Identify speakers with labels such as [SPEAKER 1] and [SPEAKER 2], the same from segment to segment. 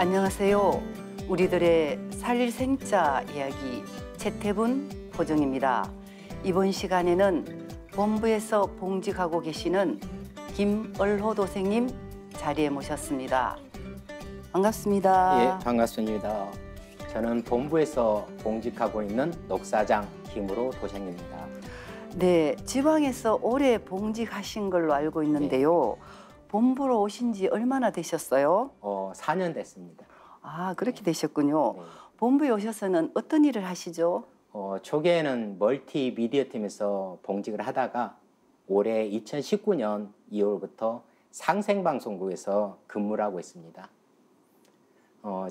[SPEAKER 1] 안녕하세요. 우리들의 살일생자 이야기 최태분 보정입니다. 이번 시간에는 본부에서 봉직하고 계시는 김얼호 도생님 자리에 모셨습니다. 반갑습니다.
[SPEAKER 2] 예, 반갑습니다. 저는 본부에서 봉직하고 있는 녹사장 김얼호 도생입니다.
[SPEAKER 1] 네, 지방에서 오래 봉직하신 걸로 알고 있는데요. 본부로 오신 지 얼마나 되셨어요?
[SPEAKER 2] 4년 됐습니다.
[SPEAKER 1] 아, 그렇게 되셨군요.
[SPEAKER 2] 네.
[SPEAKER 1] 본부에 오셔서는 어떤 일을 하시죠?
[SPEAKER 2] 초기에는 멀티미디어 팀에서 봉직을 하다가 올해 2019년 2월부터 상생방송국에서 근무를 하고 있습니다.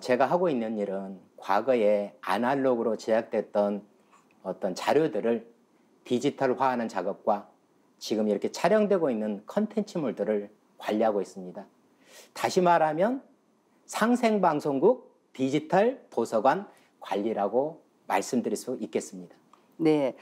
[SPEAKER 2] 제가 하고 있는 일은 과거에 아날로그로 제작됐던 어떤 자료들을 디지털화하는 작업과 지금 이렇게 촬영되고 있는 컨텐츠물들을 관리하고 있습니다. 다시 말하면 상생방송국 디지털 도서관 관리라고 말씀드릴 수 있겠습니다.
[SPEAKER 1] 네,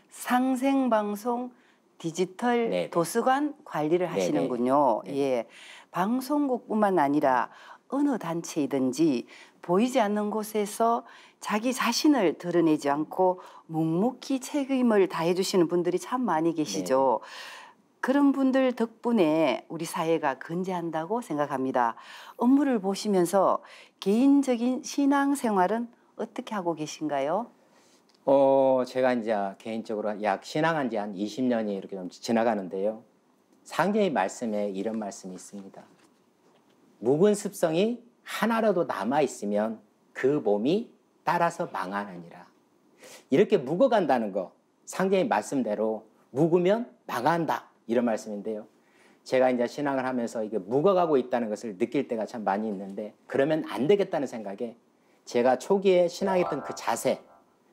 [SPEAKER 1] 상생방송 디지털
[SPEAKER 2] 네네.
[SPEAKER 1] 도서관 관리를 하시는군요.
[SPEAKER 2] 네네.
[SPEAKER 1] 예, 방송국뿐만 아니라 어느 단체이든지 보이지 않는 곳에서 자기 자신을 드러내지 않고 묵묵히 책임을 다해 주시는 분들이 참 많이 계시죠. 그런 분들 덕분에 우리 사회가 건재한다고 생각합니다. 업무를 보시면서 개인적인 신앙생활은 어떻게 하고 계신가요?
[SPEAKER 2] 제가 이제 개인적으로 약 신앙한 지 한 20년이 이렇게 좀 지나가는데요. 상제의 말씀에 이런 말씀이 있습니다. 묵은 습성이 하나라도 남아있으면 그 몸이 따라서 망하느니라. 이렇게 묵어간다는 거, 상제의 말씀대로 묵으면 망한다. 이런 말씀인데요. 제가 이제 신앙을 하면서 이게 묵어가고 있다는 것을 느낄 때가 참 많이 있는데 그러면 안 되겠다는 생각에 제가 초기에 신앙했던 그 자세,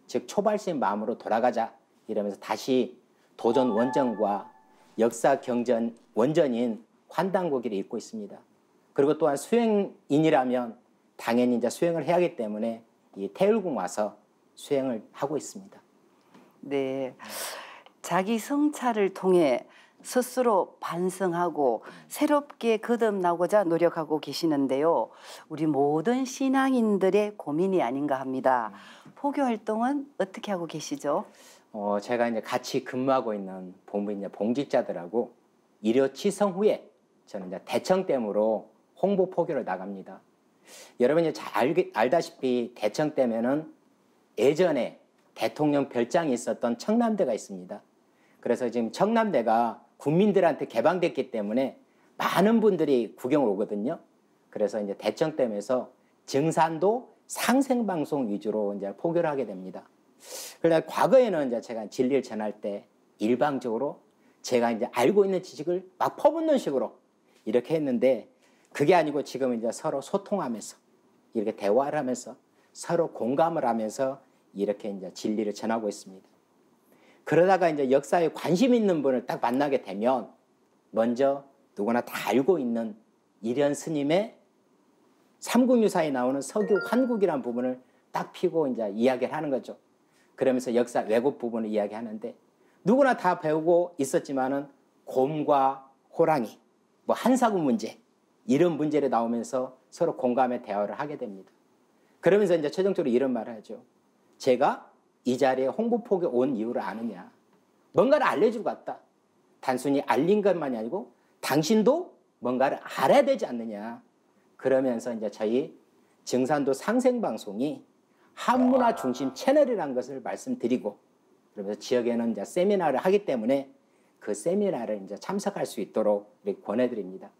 [SPEAKER 2] 즉 초발신 마음으로 돌아가자 이러면서 다시 도전 원전과 역사 경전 원전인 환단고기를 읽고 있습니다. 그리고 또한 수행인이라면 당연히 이제 수행을 해야 하기 때문에 이 태울궁 와서 수행을 하고 있습니다.
[SPEAKER 1] 네, 자기 성찰을 통해 스스로 반성하고 새롭게 거듭나고자 노력하고 계시는데요. 우리 모든 신앙인들의 고민이 아닌가 합니다. 포교 활동은 어떻게 하고 계시죠?
[SPEAKER 2] 제가 이제 같이 근무하고 있는 본부 이제 봉직자들하고 일요 치성 후에 저는 이제 대청댐으로 홍보 포교를 나갑니다. 여러분이 잘 알다시피 대청댐에는 예전에 대통령 별장이 있었던 청남대가 있습니다. 그래서 지금 청남대가 국민들한테 개방됐기 때문에 많은 분들이 구경을 오거든요. 그래서 이제 대청댐에서 증산도 상생방송 위주로 이제 포교를 하게 됩니다. 그러다 과거에는 이제 제가 진리를 전할 때 일방적으로 제가 이제 알고 있는 지식을 막 퍼붓는 식으로 이렇게 했는데 그게 아니고 지금 이제 서로 소통하면서 이렇게 대화를 하면서 서로 공감을 하면서 이렇게 이제 진리를 전하고 있습니다. 그러다가 이제 역사에 관심 있는 분을 딱 만나게 되면 먼저 누구나 다 알고 있는 일현 스님의 삼국유사에 나오는 석유 환국이라는 부분을 딱 피고 이제 이야기를 하는 거죠. 그러면서 역사 왜곡 부분을 이야기하는데 누구나 다 배우고 있었지만은 곰과 호랑이, 뭐 한사구 문제 이런 문제를 나오면서 서로 공감의 대화를 하게 됩니다. 그러면서 이제 최종적으로 이런 말을 하죠. 제가 이 자리에 홍보폭에 온 이유를 아느냐. 뭔가를 알려주고 왔다. 단순히 알린 것만이 아니고 당신도 뭔가를 알아야 되지 않느냐. 그러면서 이제 저희 증산도 상생방송이 한문화 중심 채널이라는 것을 말씀드리고 그러면서 지역에는 이제 세미나를 하기 때문에 그 세미나를 이제 참석할 수 있도록 이렇게 권해드립니다.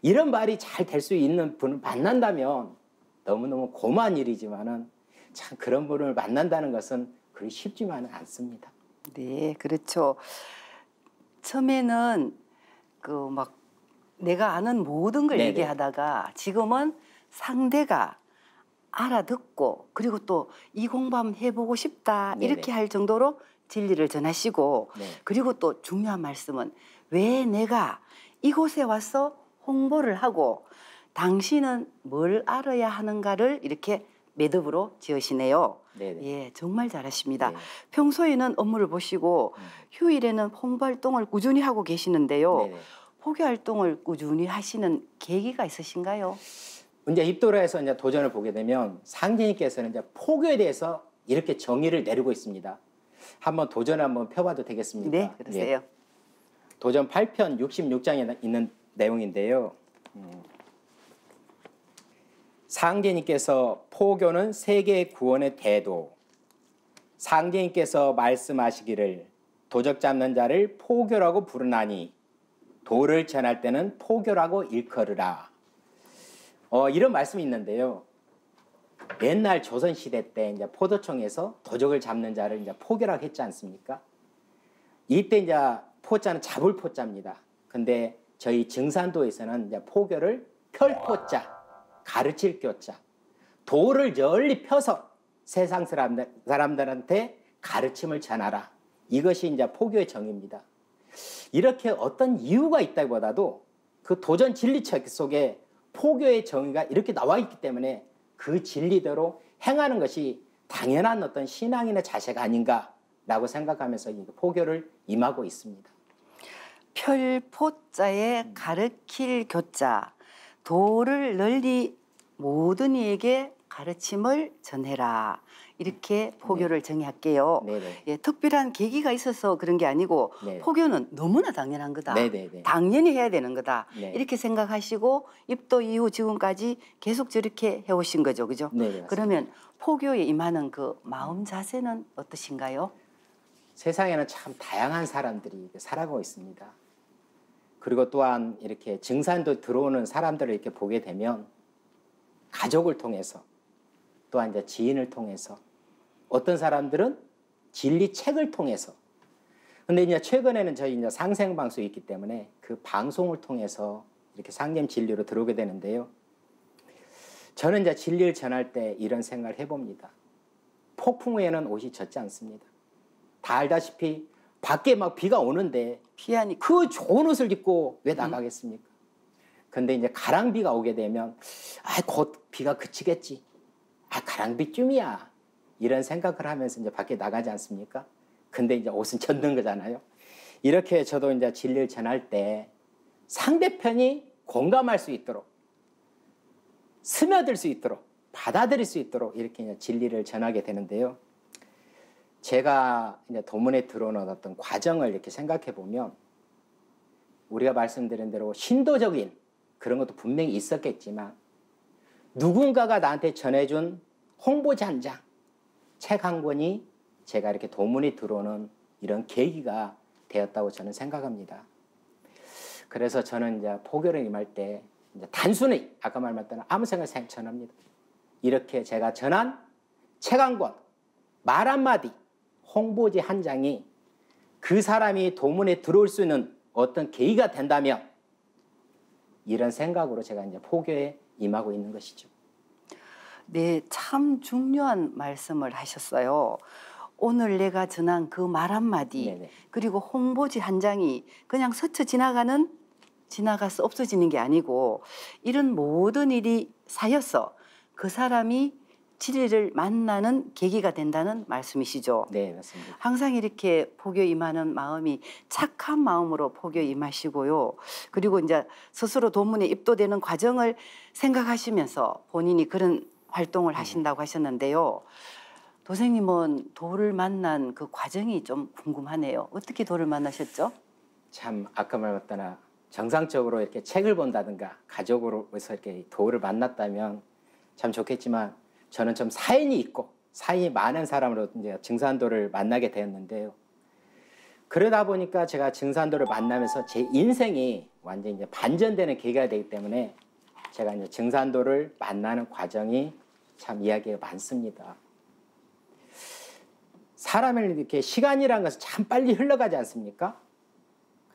[SPEAKER 2] 이런 말이 잘 될 수 있는 분을 만난다면 너무너무 고마운 일이지만은 참 그런 분을 만난다는 것은 그리 쉽지만은 않습니다.
[SPEAKER 1] 네, 그렇죠. 처음에는 그 막 내가 아는 모든 걸
[SPEAKER 2] 네네.
[SPEAKER 1] 얘기하다가 지금은 상대가 알아듣고 그리고 또 이 공부 한번 해보고 싶다
[SPEAKER 2] 네네.
[SPEAKER 1] 이렇게 할 정도로 진리를 전하시고
[SPEAKER 2] 네.
[SPEAKER 1] 그리고 또 중요한 말씀은 왜 내가 이곳에 와서 홍보를 하고 당신은 뭘 알아야 하는가를 이렇게 매듭으로 지으시네요.
[SPEAKER 2] 네네.
[SPEAKER 1] 예, 정말 잘하십니다.
[SPEAKER 2] 네.
[SPEAKER 1] 평소에는 업무를 보시고 휴일에는 홍보 활동을 꾸준히 하고 계시는데요.
[SPEAKER 2] 네네.
[SPEAKER 1] 포교 활동을 꾸준히 하시는 계기가 있으신가요?
[SPEAKER 2] 이제 입도를 해서 이제 도전을 보게 되면 상제님께서는 이제 포교에 대해서 이렇게 정의를 내리고 있습니다. 한번 도전을 한번 펴봐도 되겠습니까?
[SPEAKER 1] 네, 그러세요.
[SPEAKER 2] 예. 도전 8편 66장에 있는 내용인데요. 상제님께서 포교는 세계 구원의 대도. 상제님께서 말씀하시기를 도적 잡는 자를 포교라고 부르나니 도를 전할 때는 포교라고 일컬으라. 이런 말씀이 있는데요. 옛날 조선시대 때 이제 포도청에서 도적을 잡는 자를 이제 포교라고 했지 않습니까? 이때 이제 포자는 잡을 포자입니다. 근데 저희 증산도에서는 이제 포교를 펼포자, 가르칠 교자, 도를 널리 펴서 세상 사람들한테 가르침을 전하라. 이것이 이제 포교의 정의입니다. 이렇게 어떤 이유가 있다기보다도 그 도전 진리책 속에 포교의 정의가 이렇게 나와 있기 때문에 그 진리대로 행하는 것이 당연한 어떤 신앙인의 자세가 아닌가라고 생각하면서 포교를 임하고 있습니다.
[SPEAKER 1] 펼포자에 가르칠 교자, 도를 널리 모든 이에게 가르침을 전해라. 이렇게 포교를 정의할게요.
[SPEAKER 2] 네네.
[SPEAKER 1] 예, 특별한 계기가 있어서 그런 게 아니고
[SPEAKER 2] 네.
[SPEAKER 1] 포교는 너무나 당연한 거다.
[SPEAKER 2] 네네네.
[SPEAKER 1] 당연히 해야 되는 거다.
[SPEAKER 2] 네.
[SPEAKER 1] 이렇게 생각하시고 입도 이후 지금까지 계속 저렇게 해오신 거죠. 그죠?
[SPEAKER 2] 네, 맞습니다.
[SPEAKER 1] 그러면 포교에 임하는 그 마음 자세는 어떠신가요?
[SPEAKER 2] 세상에는 참 다양한 사람들이 살아가고 있습니다. 그리고 또한 이렇게 증산도 들어오는 사람들을 이렇게 보게 되면 가족을 통해서 또한 이제 지인을 통해서 어떤 사람들은 진리책을 통해서 근데 이제 최근에는 저희 이제 상생방송이 있기 때문에 그 방송을 통해서 이렇게 상념 진리로 들어오게 되는데요. 저는 이제 진리를 전할 때 이런 생각을 해봅니다. 폭풍 후에는 옷이 젖지 않습니다. 다 알다시피 밖에 막 비가 오는데
[SPEAKER 1] 피하니
[SPEAKER 2] 그 좋은 옷을 입고 왜 나가겠습니까? 근데 이제 가랑비가 오게 되면 곧 비가 그치겠지. 가랑비쯤이야. 이런 생각을 하면서 이제 밖에 나가지 않습니까? 근데 이제 옷은 젖는 거잖아요. 이렇게 저도 이제 진리를 전할 때 상대편이 공감할 수 있도록 스며들 수 있도록 받아들일 수 있도록 이렇게 이제 진리를 전하게 되는데요. 제가 이제 도문에 들어오는 어떤 과정을 이렇게 생각해 보면 우리가 말씀드린 대로 신도적인 그런 것도 분명히 있었겠지만 누군가가 나한테 전해준 홍보지 한 장, 책 한 권이 제가 이렇게 도문에 들어오는 이런 계기가 되었다고 저는 생각합니다. 그래서 저는 이제 포교를 임할 때 이제 단순히 아까 말했던 아무 생각 전합니다. 이렇게 제가 전한 책 한 권, 말 한마디, 홍보지 한 장이 그 사람이 도문에 들어올 수 있는 어떤 계기가 된다면 이런 생각으로 제가 이제 포교에 임하고 있는 것이죠.
[SPEAKER 1] 네, 참 중요한 말씀을 하셨어요. 오늘 내가 전한 그 말 한마디
[SPEAKER 2] 네네.
[SPEAKER 1] 그리고 홍보지 한 장이 그냥 스쳐 지나가서 없어지는 게 아니고 이런 모든 일이 쌓여서 그 사람이 진리를 만나는 계기가 된다는 말씀이시죠.
[SPEAKER 2] 네, 맞습니다.
[SPEAKER 1] 항상 이렇게 포교에 임하는 마음이 착한 마음으로 포교에 임하시고요. 그리고 이제 스스로 도문에 입도되는 과정을 생각하시면서 본인이 그런 활동을 하신다고 하셨는데요. 도생님은 도를 만난 그 과정이 좀 궁금하네요. 어떻게 도를 만나셨죠?
[SPEAKER 2] 참 아까 말했던 정상적으로 이렇게 책을 본다든가 가족으로서 이렇게 도를 만났다면 참 좋겠지만 저는 좀 사연이 있고 사연이 많은 사람으로 이제 증산도를 만나게 되었는데요. 그러다 보니까 제가 증산도를 만나면서 제 인생이 완전히 이제 반전되는 계기가 되기 때문에 제가 이제 증산도를 만나는 과정이 참 이야기가 많습니다. 사람을 이렇게 시간이라는 것은 참 빨리 흘러가지 않습니까?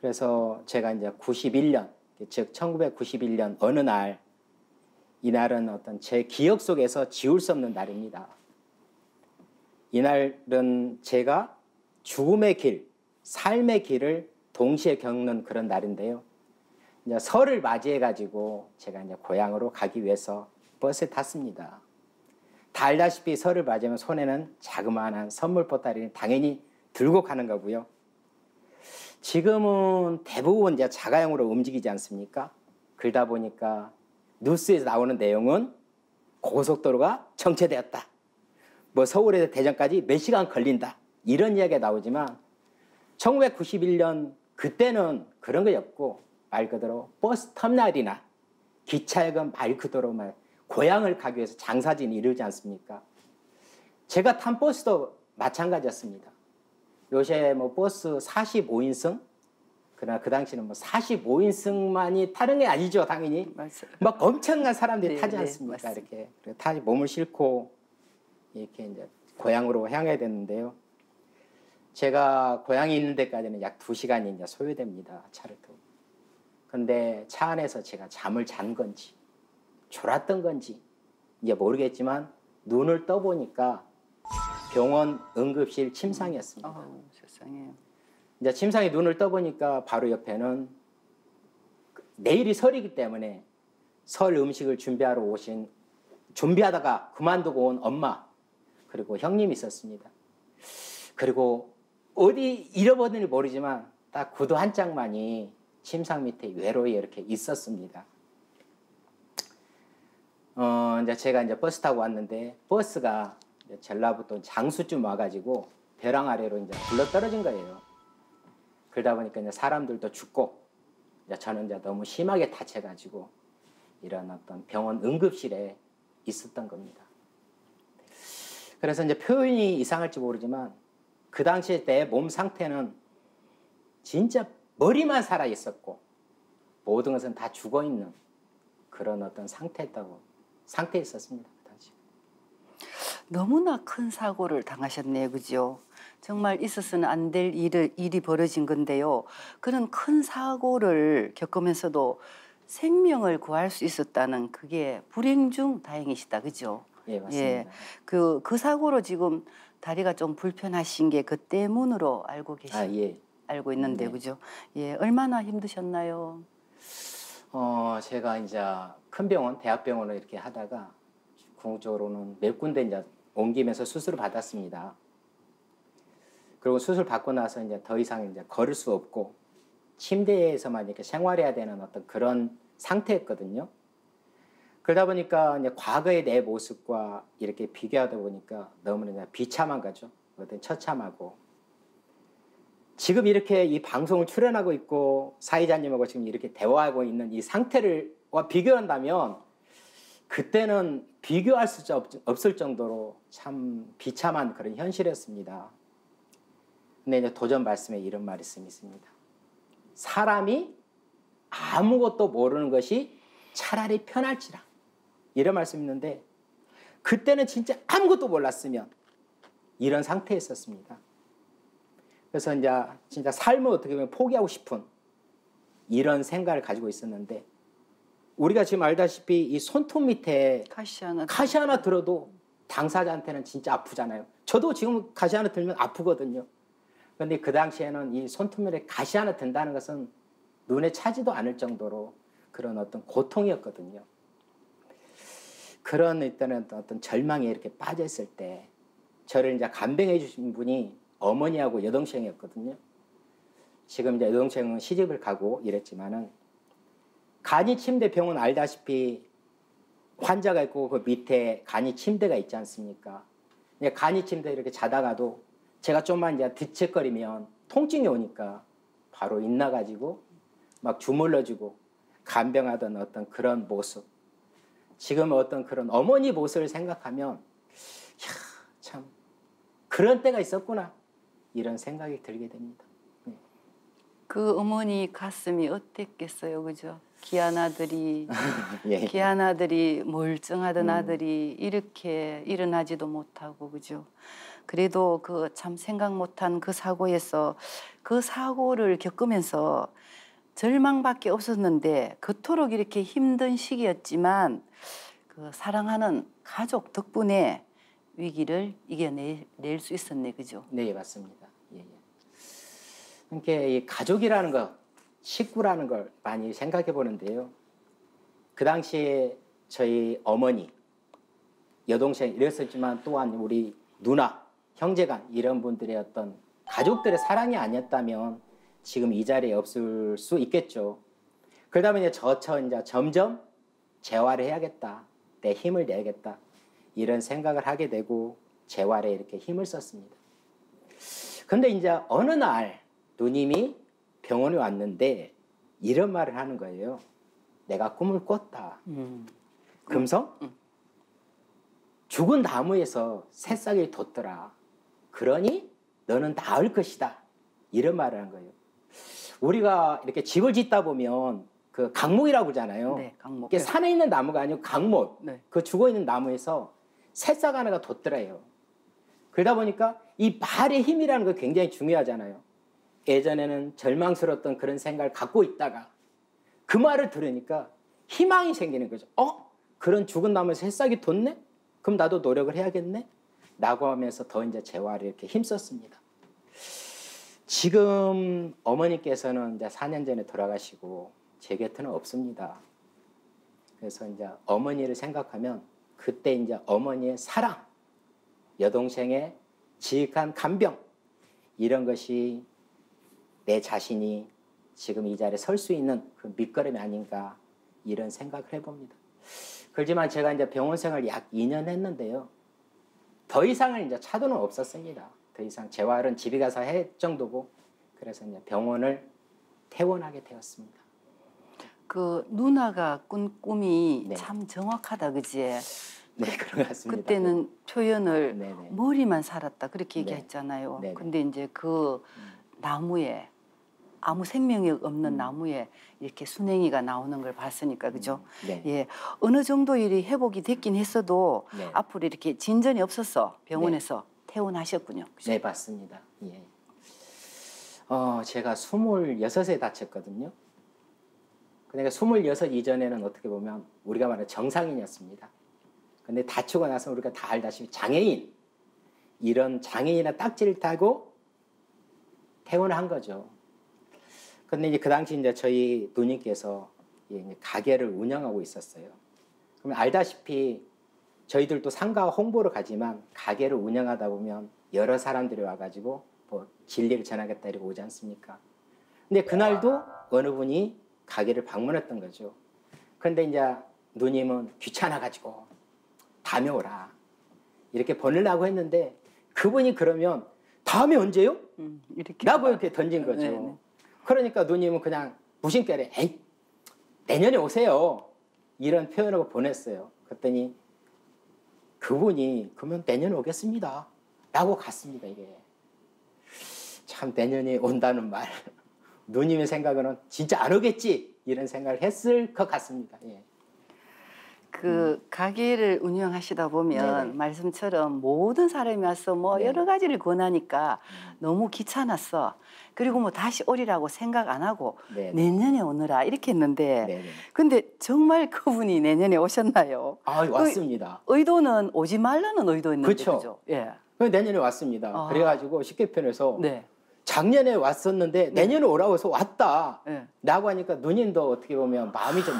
[SPEAKER 2] 그래서 제가 이제 91년, 즉 1991년 어느 날 이날은 어떤 제 기억 속에서 지울 수 없는 날입니다. 이날은 제가 죽음의 길, 삶의 길을 동시에 겪는 그런 날인데요. 이제 설을 맞이해가지고 제가 이제 고향으로 가기 위해서 버스에 탔습니다. 다 알다시피 설을 맞이하면 손에는 자그마한 선물 보따리를 당연히 들고 가는 거고요. 지금은 대부분 이제 자가용으로 움직이지 않습니까? 그러다 보니까 뉴스에서 나오는 내용은 고속도로가 정체되었다. 뭐 서울에서 대전까지 몇 시간 걸린다. 이런 이야기가 나오지만 1991년 그때는 그런 게 없고 말 그대로 버스 터미널이나 기차역은 말 그대로 고향을 가기 위해서 장사진이 이르지 않습니까? 제가 탄 버스도 마찬가지였습니다. 요새 뭐 버스 45인승? 그러나 그 당시는 뭐 45인승만이 타는 게 아니죠, 당연히.
[SPEAKER 1] 맞아요.
[SPEAKER 2] 막 엄청난 사람들이
[SPEAKER 1] 네,
[SPEAKER 2] 타지
[SPEAKER 1] 네,
[SPEAKER 2] 않습니까?
[SPEAKER 1] 맞습니다.
[SPEAKER 2] 이렇게. 타 몸을 싣고 이렇게 이제 고향으로 향해야 되는데요. 제가 고향에 있는 데까지는 약 2시간이 이제 소요됩니다. 차를 타고. 근데 차 안에서 제가 잠을 잔 건지 졸았던 건지 이제 모르겠지만 눈을 떠보니까 병원 응급실 침상이었습니다.
[SPEAKER 1] 세상에.
[SPEAKER 2] 이제 침상에 눈을 떠보니까 바로 옆에는 내일이 설이기 때문에 설 음식을 준비하다가 그만두고 온 엄마 그리고 형님이 있었습니다. 그리고 어디 잃어버린지 모르지만 딱 구두 한 짝만이 침상 밑에 외로이 이렇게 있었습니다. 이제 제가 이제 버스 타고 왔는데 버스가 전라북도 장수쯤 와가지고 벼랑 아래로 이제 굴러 떨어진 거예요. 그러다 보니까 이제 사람들도 죽고 이제 저는 이제 너무 심하게 다쳐가지고 이런 어떤 병원 응급실에 있었던 겁니다. 그래서 이제 표현이 이상할지 모르지만 그 당시에 내 몸 상태는 진짜 머리만 살아 있었고 모든 것은 다 죽어 있는 그런 어떤 상태에 있었습니다. 그 당시.
[SPEAKER 1] 너무나 큰 사고를 당하셨네요, 그죠? 정말 있어서는 안 될 일이 벌어진 건데요. 그런 큰 사고를 겪으면서도 생명을 구할 수 있었다는 그게 불행 중 다행이시다, 그죠?
[SPEAKER 2] 예, 맞습니다.
[SPEAKER 1] 예, 그 사고로 지금 다리가 좀 불편하신 게 그 때문으로
[SPEAKER 2] 예.
[SPEAKER 1] 알고 있는데,
[SPEAKER 2] 네.
[SPEAKER 1] 그죠? 예, 얼마나 힘드셨나요?
[SPEAKER 2] 제가 이제 큰 병원, 대학병원을 이렇게 하다가 궁극적으로는 몇 군데 이제 옮기면서 수술을 받았습니다. 그리고 수술 받고 나서 이제 더 이상 이제 걸을 수 없고 침대에서만 이렇게 생활해야 되는 어떤 그런 상태였거든요. 그러다 보니까 이제 과거의 내 모습과 이렇게 비교하다 보니까 너무나 이제 비참한 거죠. 어떤 처참하고. 지금 이렇게 이 방송을 출연하고 있고 사회자님하고 지금 이렇게 대화하고 있는 이 상태와 비교한다면 그때는 비교할 수 없을 정도로 참 비참한 그런 현실이었습니다. 근데 이제 도전 말씀에 이런 말이 있습니다. 사람이 아무것도 모르는 것이 차라리 편할지라. 이런 말씀이 있는데 그때는 진짜 아무것도 몰랐으면 이런 상태에 있었습니다. 그래서 이제 진짜 삶을 어떻게 보면 포기하고 싶은 이런 생각을 가지고 있었는데 우리가 지금 알다시피 이 손톱 밑에 가시 하나 들어도 당사자한테는 진짜 아프잖아요. 저도 지금 가시 하나 들면 아프거든요. 그런데 그 당시에는 이 손톱 밑에 가시 하나 든다는 것은 눈에 차지도 않을 정도로 그런 어떤 고통이었거든요. 그런 일단은 어떤 절망에 이렇게 빠져 있을 때 저를 이제 간병해 주신 분이 어머니하고 여동생이었거든요. 지금 이제 여동생은 시집을 가고 이랬지만은 간이 침대 병원 알다시피 환자가 있고 그 밑에 간이 침대가 있지 않습니까? 간이 침대 이렇게 자다가도 제가 좀만 이제 뒤척거리면 통증이 오니까 바로 있나가지고 막 주물러주고 간병하던 어떤 그런 모습. 지금 어떤 그런 어머니 모습을 생각하면 참 그런 때가 있었구나 이런 생각이 들게 됩니다.
[SPEAKER 1] 그 어머니 가슴이 어땠겠어요, 그죠? 귀한 아들이
[SPEAKER 2] 예.
[SPEAKER 1] 귀한 아들이 멀쩡하던 아들이 이렇게 일어나지도 못하고, 그죠? 그래도 그 참 생각 못한 그 사고에서 그 사고를 겪으면서 절망밖에 없었는데 그토록 이렇게 힘든 시기였지만 그 사랑하는 가족 덕분에 위기를 이겨낼 수 있었네, 그죠?
[SPEAKER 2] 네, 맞습니다. 예. 그러니까 이 가족이라는 것, 식구라는 걸 많이 생각해 보는데요. 그 당시에 저희 어머니, 여동생 이랬었지만 또한 우리 누나, 형제간 이런 분들의 어떤 가족들의 사랑이 아니었다면 지금 이 자리에 없을 수 있겠죠. 그러다 보니 이제 점점 재활을 해야겠다. 내 힘을 내야겠다. 이런 생각을 하게 되고 재활에 이렇게 힘을 썼습니다. 근데 이제 어느 날 누님이 병원에 왔는데 이런 말을 하는 거예요. 내가 꿈을 꿨다. 금성? 죽은 나무에서 새싹이 돋더라. 그러니 너는 나을 것이다. 이런 말을 한 거예요. 우리가 이렇게 집을 짓다 보면 그 강목이라고 그러잖아요.
[SPEAKER 1] 네, 강목.
[SPEAKER 2] 이게 산에 있는 나무가 아니고 강목.
[SPEAKER 1] 네.
[SPEAKER 2] 그 죽어 있는 나무에서 새싹 하나가 돋더래요. 그러다 보니까 이 말의 힘이라는 거 굉장히 중요하잖아요. 예전에는 절망스러웠던 그런 생각을 갖고 있다가 그 말을 들으니까 희망이 생기는 거죠. 그런 죽은 나무에서 새싹이 돋네? 그럼 나도 노력을 해야겠네? 라고 하면서 더 이제 재활을 이렇게 힘썼습니다. 지금 어머니께서는 이제 4년 전에 돌아가시고 제 곁에는 없습니다. 그래서 이제 어머니를 생각하면 그때 이제 어머니의 사랑, 여동생의 지극한 간병, 이런 것이 내 자신이 지금 이 자리에 설 수 있는 그 밑거름이 아닌가, 이런 생각을 해봅니다. 그렇지만 제가 이제 병원 생활 약 2년 했는데요. 더 이상은 이제 차도는 없었습니다. 더 이상 재활은 집에 가서 할 정도고, 그래서 이제 병원을 퇴원하게 되었습니다.
[SPEAKER 1] 그 누나가 꾼 꿈이
[SPEAKER 2] 네.
[SPEAKER 1] 참 정확하다, 그지?
[SPEAKER 2] 네, 그런 것 같습니다.
[SPEAKER 1] 그때는 표현을
[SPEAKER 2] 네네.
[SPEAKER 1] 머리만 살았다 그렇게
[SPEAKER 2] 네.
[SPEAKER 1] 얘기했잖아요.
[SPEAKER 2] 네네.
[SPEAKER 1] 근데 이제 그 나무에 아무 생명이 없는 나무에 이렇게 순행이가 나오는 걸 봤으니까, 그죠?
[SPEAKER 2] 네.
[SPEAKER 1] 예, 어느 정도 일이 회복이 됐긴 했어도
[SPEAKER 2] 네.
[SPEAKER 1] 앞으로 이렇게 진전이 없어서 병원에서 퇴원하셨군요. 그죠?
[SPEAKER 2] 네, 맞습니다. 예. 제가 26에 다쳤거든요. 그러니까 26 이전에는 어떻게 보면 우리가 말하는 정상인이었습니다. 근데 다치고 나서 우리가 다 알다시피 장애인, 이런 장애인의 딱지를 타고 퇴원을 한 거죠. 근데 이제 그 당시 이제 저희 누님께서 이제 가게를 운영하고 있었어요. 그럼 알다시피 저희들도 상가 홍보를 가지만 가게를 운영하다 보면 여러 사람들이 와가지고 뭐 진리를 전하겠다 이러고 오지 않습니까? 근데 그날도 어느 분이 가게를 방문했던 거죠. 그런데 이제 누님은 귀찮아가지고 다음에 오라 이렇게 보내려고 했는데 그분이 그러면 다음에 언제요?
[SPEAKER 1] 이렇게
[SPEAKER 2] 라고 이렇게 던진 거죠.
[SPEAKER 1] 네네.
[SPEAKER 2] 그러니까 누님은 그냥 무심결에 에이 내년에 오세요 이런 표현을 보냈어요. 그랬더니 그분이 그러면 내년에 오겠습니다 라고 갔습니다. 이게 참 내년에 온다는 말 누님의 생각으로는 진짜 안 오겠지 이런 생각을 했을 것 같습니다. 예.
[SPEAKER 1] 그 가게를 운영하시다 보면
[SPEAKER 2] 네네.
[SPEAKER 1] 말씀처럼 모든 사람이 와서 뭐
[SPEAKER 2] 네네.
[SPEAKER 1] 여러 가지를 권하니까 너무 귀찮았어. 그리고 뭐 다시 오리라고 생각 안 하고
[SPEAKER 2] 네네.
[SPEAKER 1] 내년에 오느라 이렇게 했는데
[SPEAKER 2] 네네.
[SPEAKER 1] 근데 정말 그분이 내년에 오셨나요?
[SPEAKER 2] 왔습니다.
[SPEAKER 1] 의도는 오지 말라는 의도였는데
[SPEAKER 2] 그쵸.
[SPEAKER 1] 그죠? 예.
[SPEAKER 2] 내년에 왔습니다.
[SPEAKER 1] 아.
[SPEAKER 2] 그래가지고 쉽게 표현해서
[SPEAKER 1] 네.
[SPEAKER 2] 작년에 왔었는데 내년에 오라고 해서 왔다
[SPEAKER 1] 예.
[SPEAKER 2] 라고 하니까 누님도 어떻게 보면 마음이 좀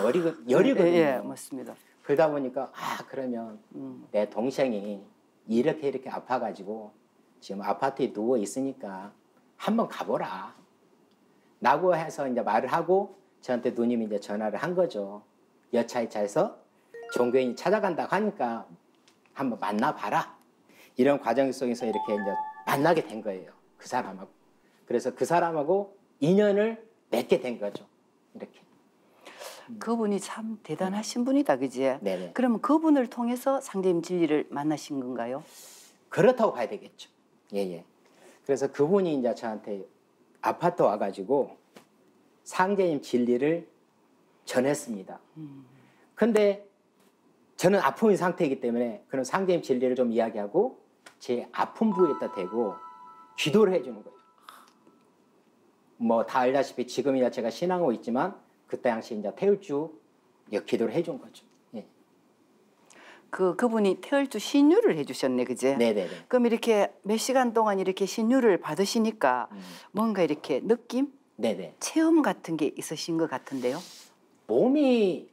[SPEAKER 2] 여리거든요.
[SPEAKER 1] 예, 맞습니다.
[SPEAKER 2] 그러다 보니까 그러면 내 동생이 이렇게 아파가지고 지금 아파트에 누워 있으니까 한번 가보라 라고 해서 이제 말을 하고 저한테 누님이 이제 전화를 한 거죠. 여차여차해서 종교인이 찾아간다고 하니까 한번 만나봐라 이런 과정 속에서 이렇게 이제 만나게 된 거예요. 그 사람하고. 그래서 그 사람하고 인연을 맺게 된 거죠. 이렇게.
[SPEAKER 1] 그분이 참 대단하신 분이다, 그지?
[SPEAKER 2] 네네.
[SPEAKER 1] 그러면 그분을 통해서 상대님 진리를 만나신 건가요?
[SPEAKER 2] 그렇다고 봐야 되겠죠. 예. 그래서 그분이 이제 저한테 아파트 와가지고 상제님 진리를 전했습니다. 근데 저는 아픔인 상태이기 때문에 그런 상제님 진리를 좀 이야기하고 제 아픈 부위에다 대고 기도를 해주는 거예요. 뭐 다 알다시피 지금이야 제가 신앙하고 있지만 그때 당시 이제 태울주 기도를 해준 거죠. 예.
[SPEAKER 1] 그분이 태을주 신유를 해주셨네, 그제?
[SPEAKER 2] 네네네.
[SPEAKER 1] 그럼 이렇게 몇 시간 동안 이렇게 신유를 받으시니까 뭔가 이렇게 느낌,
[SPEAKER 2] 네네.
[SPEAKER 1] 체험 같은 게 있으신 것 같은데요?
[SPEAKER 2] 몸이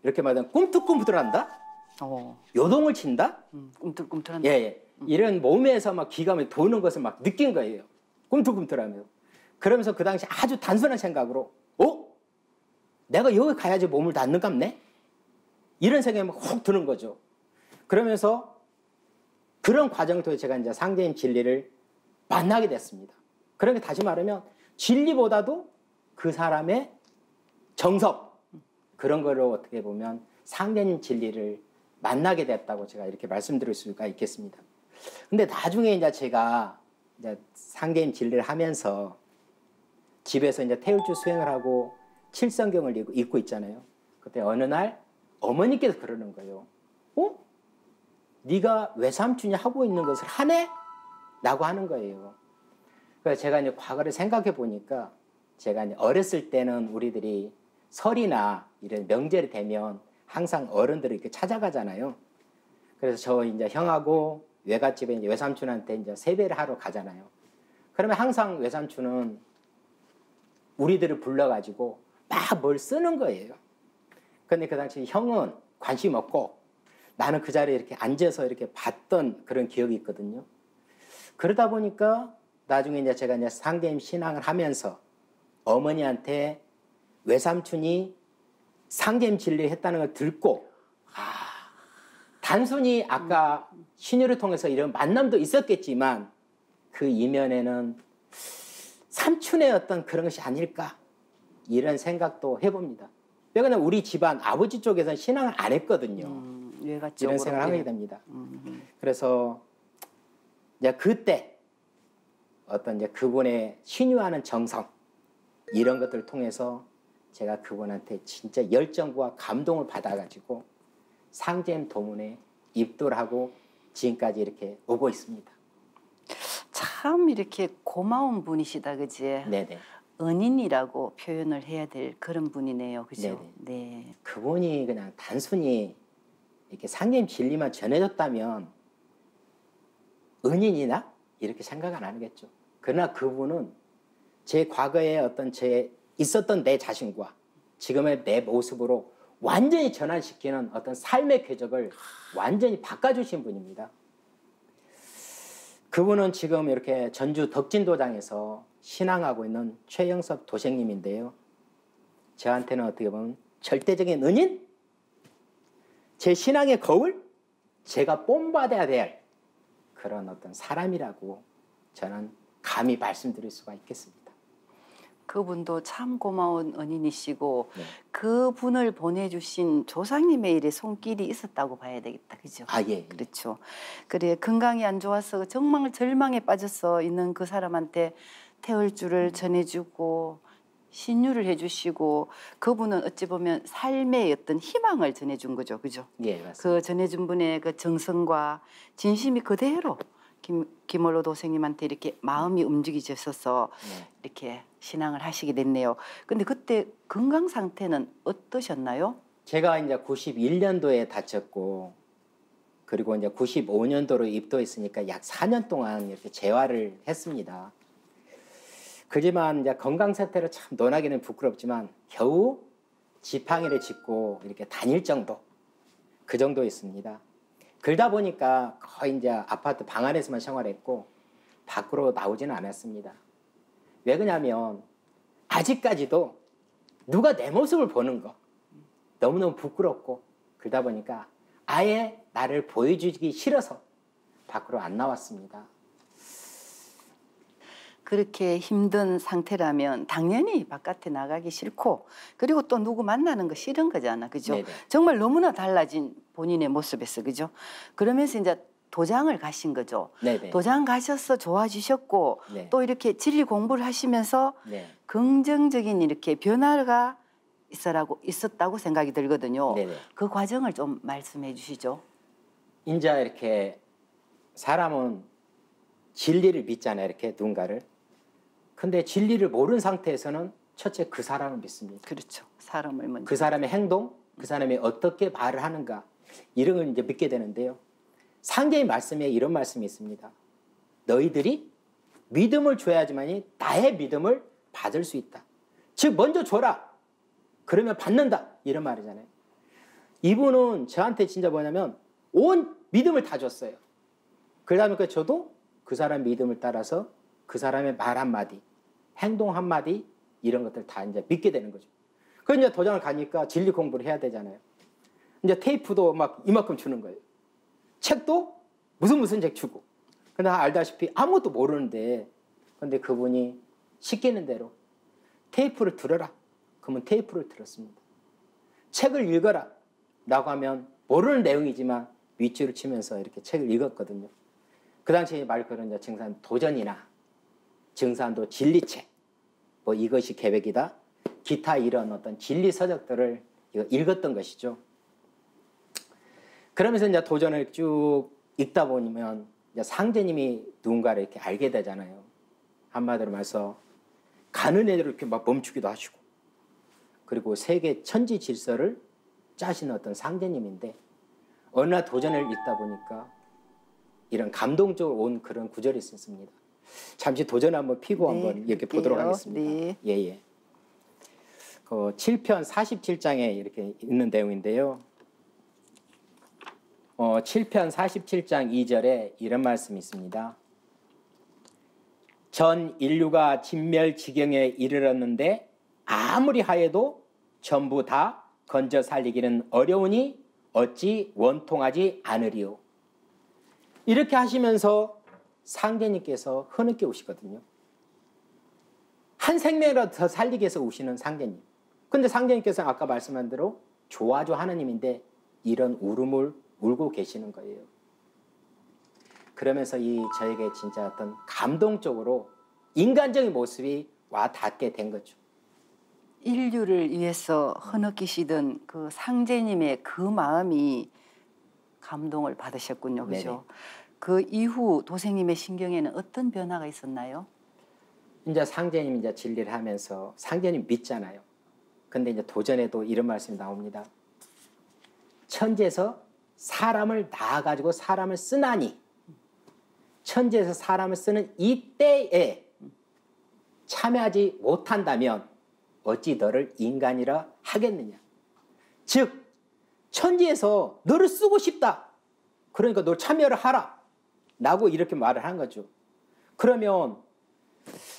[SPEAKER 2] 이렇게 말하면 꿈틀꿈틀한다? 요동을 친다?
[SPEAKER 1] 꿈틀꿈틀한데.
[SPEAKER 2] 예. 이런 몸에서 막 기가 막 도는 것을 막 느낀 거예요. 꿈틀꿈틀하면서. 그러면서 그 당시 아주 단순한 생각으로 내가 여기 가야지 몸을 닿는 갑네? 이런 생각이 막 혹 드는 거죠. 그러면서 그런 과정을 통해 제가 이제 상제님 진리를 만나게 됐습니다. 그러니까 다시 말하면 진리보다도 그 사람의 정석, 그런 거로 어떻게 보면 상제님 진리를 만나게 됐다고 제가 이렇게 말씀드릴 수가 있겠습니다. 근데 나중에 이제 제가 이제 상제님 진리를 하면서 집에서 이제 태울주 수행을 하고 칠성경을 읽고 있잖아요. 그때 어느 날 어머니께서 그러는 거예요. 네가 외삼촌이 하고 있는 것을 하네? 라고 하는 거예요. 그래서 제가 이제 과거를 생각해 보니까 제가 이제 어렸을 때는 우리들이 설이나 이런 명절이 되면 항상 어른들을 이렇게 찾아가잖아요. 그래서 저 이제 형하고 외갓집에 이제 외삼촌한테 이제 세배를 하러 가잖아요. 그러면 항상 외삼촌은 우리들을 불러가지고 막 뭘 쓰는 거예요. 근데 그 당시 형은 관심 없고 나는 그 자리에 이렇게 앉아서 이렇게 봤던 그런 기억이 있거든요. 그러다 보니까 나중에 이제 제가 이제 상제님 신앙을 하면서 어머니한테 외삼촌이 상제님 진리를 했다는 걸 듣고 단순히 아까 신유를 통해서 이런 만남도 있었겠지만 그 이면에는 삼촌의 어떤 그런 것이 아닐까 이런 생각도 해봅니다. 왜냐하면 우리 집안 아버지 쪽에서는 신앙을 안 했거든요. 이런 생각을 하게 됩니다. 그래서 이제 그때 어떤 이제 그분의 신유하는 정성 이런 것들을 통해서 제가 그분한테 진짜 열정과 감동을 받아가지고 상제님 도문에 입도를 하고 지금까지 이렇게 오고 있습니다.
[SPEAKER 1] 참 이렇게 고마운 분이시다, 그지?
[SPEAKER 2] 네네.
[SPEAKER 1] 은인이라고 표현을 해야 될 그런 분이네요, 그죠?
[SPEAKER 2] 네네.
[SPEAKER 1] 네.
[SPEAKER 2] 그분이 그냥 단순히 이렇게 상제님 진리만 전해줬다면 은인이나 이렇게 생각 안 하겠죠. 그러나 그분은 제 과거에 어떤 제 있었던 내 자신과 지금의 내 모습으로 완전히 전환시키는 어떤 삶의 궤적을 완전히 바꿔주신 분입니다. 그분은 지금 이렇게 전주 덕진도장에서 신앙하고 있는 최영섭 도생님인데요. 저한테는 어떻게 보면 절대적인 은인? 제 신앙의 거울? 제가 본받아야 될 그런 어떤 사람이라고 저는 감히 말씀드릴 수가 있겠습니다.
[SPEAKER 1] 그분도 참 고마운 은인이시고
[SPEAKER 2] 네.
[SPEAKER 1] 그분을 보내주신 조상님의 일에 손길이 있었다고 봐야 되겠다, 그죠?
[SPEAKER 2] 예.
[SPEAKER 1] 그렇죠. 그래 건강이 안 좋아서 정말 절망에 빠져서 있는 그 사람한테 태울주를 전해주고 신유를 해주시고 그분은 어찌 보면 삶의 어떤 희망을 전해준 거죠, 그죠?
[SPEAKER 2] 예, 맞습니다.
[SPEAKER 1] 그 전해준 분의 그 정성과 진심이 그대로 김월로 도생님한테 이렇게 마음이 움직이셔서
[SPEAKER 2] 네.
[SPEAKER 1] 이렇게 신앙을 하시게 됐네요. 근데 그때 건강 상태는 어떠셨나요?
[SPEAKER 2] 제가 이제 91년도에 다쳤고 그리고 이제 95년도로 입도했으니까 약 4년 동안 이렇게 재활을 했습니다. 그지만 이제 건강 상태를 참 논하기는 부끄럽지만 겨우 지팡이를 짚고 이렇게 다닐 정도 그 정도 있습니다. 그러다 보니까 거의 이제 아파트 방 안에서만 생활했고 밖으로 나오지는 않았습니다. 왜 그러냐면 아직까지도 누가 내 모습을 보는 거 너무너무 부끄럽고 그러다 보니까 아예 나를 보여주기 싫어서 밖으로 안 나왔습니다.
[SPEAKER 1] 그렇게 힘든 상태라면 당연히 바깥에 나가기 싫고 그리고 또 누구 만나는 거 싫은 거잖아, 그죠?
[SPEAKER 2] 네네.
[SPEAKER 1] 정말 너무나 달라진 본인의 모습에서, 그죠? 그러면서 이제 도장을 가신 거죠.
[SPEAKER 2] 네네.
[SPEAKER 1] 도장 가셔서 좋아지셨고
[SPEAKER 2] 네.
[SPEAKER 1] 또 이렇게 진리 공부를 하시면서
[SPEAKER 2] 네.
[SPEAKER 1] 긍정적인 이렇게 변화가 있었다고 생각이 들거든요.
[SPEAKER 2] 네네.
[SPEAKER 1] 그 과정을 좀 말씀해 주시죠.
[SPEAKER 2] 이제 이렇게 사람은 진리를 믿잖아요. 이렇게 누군가를. 근데 진리를 모르는 상태에서는 첫째 그 사람을 믿습니다.
[SPEAKER 1] 그렇죠. 사람을 먼저.
[SPEAKER 2] 그 사람의 행동, 그 사람이 어떻게 말을 하는가 이런 걸 이제 믿게 되는데요. 상제의 말씀에 이런 말씀이 있습니다. 너희들이 믿음을 줘야지만이 나의 믿음을 받을 수 있다. 즉 먼저 줘라. 그러면 받는다. 이런 말이잖아요. 이분은 저한테 진짜 뭐냐면 온 믿음을 다 줬어요. 그러다 저도 그 사람 믿음을 따라서 그 사람의 말 한마디, 행동 한마디 이런 것들 다 이제 믿게 되는 거죠. 그래서 이제 도장을 가니까 진리 공부를 해야 되잖아요. 이제 테이프도 막 이만큼 주는 거예요. 책도 무슨 책 주고. 근데 알다시피 아무것도 모르는데, 근데 그분이 시키는 대로 테이프를 들어라. 그러면 테이프를 들었습니다. 책을 읽어라. 라고 하면 모르는 내용이지만 윗줄을 치면서 이렇게 책을 읽었거든요. 그 당시에 말 그런 증산 도전이나 증산도 진리책, 뭐 이것이 계획이다, 기타 이런 어떤 진리 서적들을 읽었던 것이죠. 그러면서 이제 도전을 쭉 읽다 보면 이제 상제님이 누군가를 이렇게 알게 되잖아요. 한마디로 말해서 가는 애들을 이렇게 막 멈추기도 하시고, 그리고 세계 천지 질서를 짜시는 어떤 상제님인데, 어느 날 도전을 읽다 보니까 이런 감동적으로 온 그런 구절이 있었습니다. 잠시 도전 한번 피고
[SPEAKER 1] 네,
[SPEAKER 2] 한번 이렇게
[SPEAKER 1] 볼게요.
[SPEAKER 2] 보도록 하겠습니다.
[SPEAKER 1] 네.
[SPEAKER 2] 예. 그 7편 47장에 이렇게 있는 내용인데요. 7편 47장 2절에 이런 말씀이 있습니다. 전 인류가 진멸지경에 이르렀는데 아무리 하여도 전부 다 건져 살리기는 어려우니 어찌 원통하지 않으리요. 이렇게 하시면서 상제님께서 흐느껴 오시거든요. 한 생명이라도 더 살리기 위해서 오시는 상제님. 근데 상제님께서는 아까 말씀한 대로 조아조 하느님인데 이런 울음을 울고 계시는 거예요. 그러면서 저에게 진짜 어떤 감동적으로 인간적인 모습이 와 닿게 된 거죠.
[SPEAKER 1] 인류를 위해서 흐느끼시던 그 상제님의 그 마음이 감동을 받으셨군요. 그죠?
[SPEAKER 2] 네네.
[SPEAKER 1] 그 이후 도생님의 신경에는 어떤 변화가 있었나요?
[SPEAKER 2] 이제 상제님 이제 진리를 하면서 상제님 믿잖아요. 근데 이제 도전에도 이런 말씀이 나옵니다. 천지에서 사람을 낳아가지고 사람을 쓰나니, 천지에서 사람을 쓰는 이때에 참여하지 못한다면 어찌 너를 인간이라 하겠느냐. 즉 천지에서 너를 쓰고 싶다. 그러니까 너 참여를 하라. 라고 이렇게 말을 한 거죠. 그러면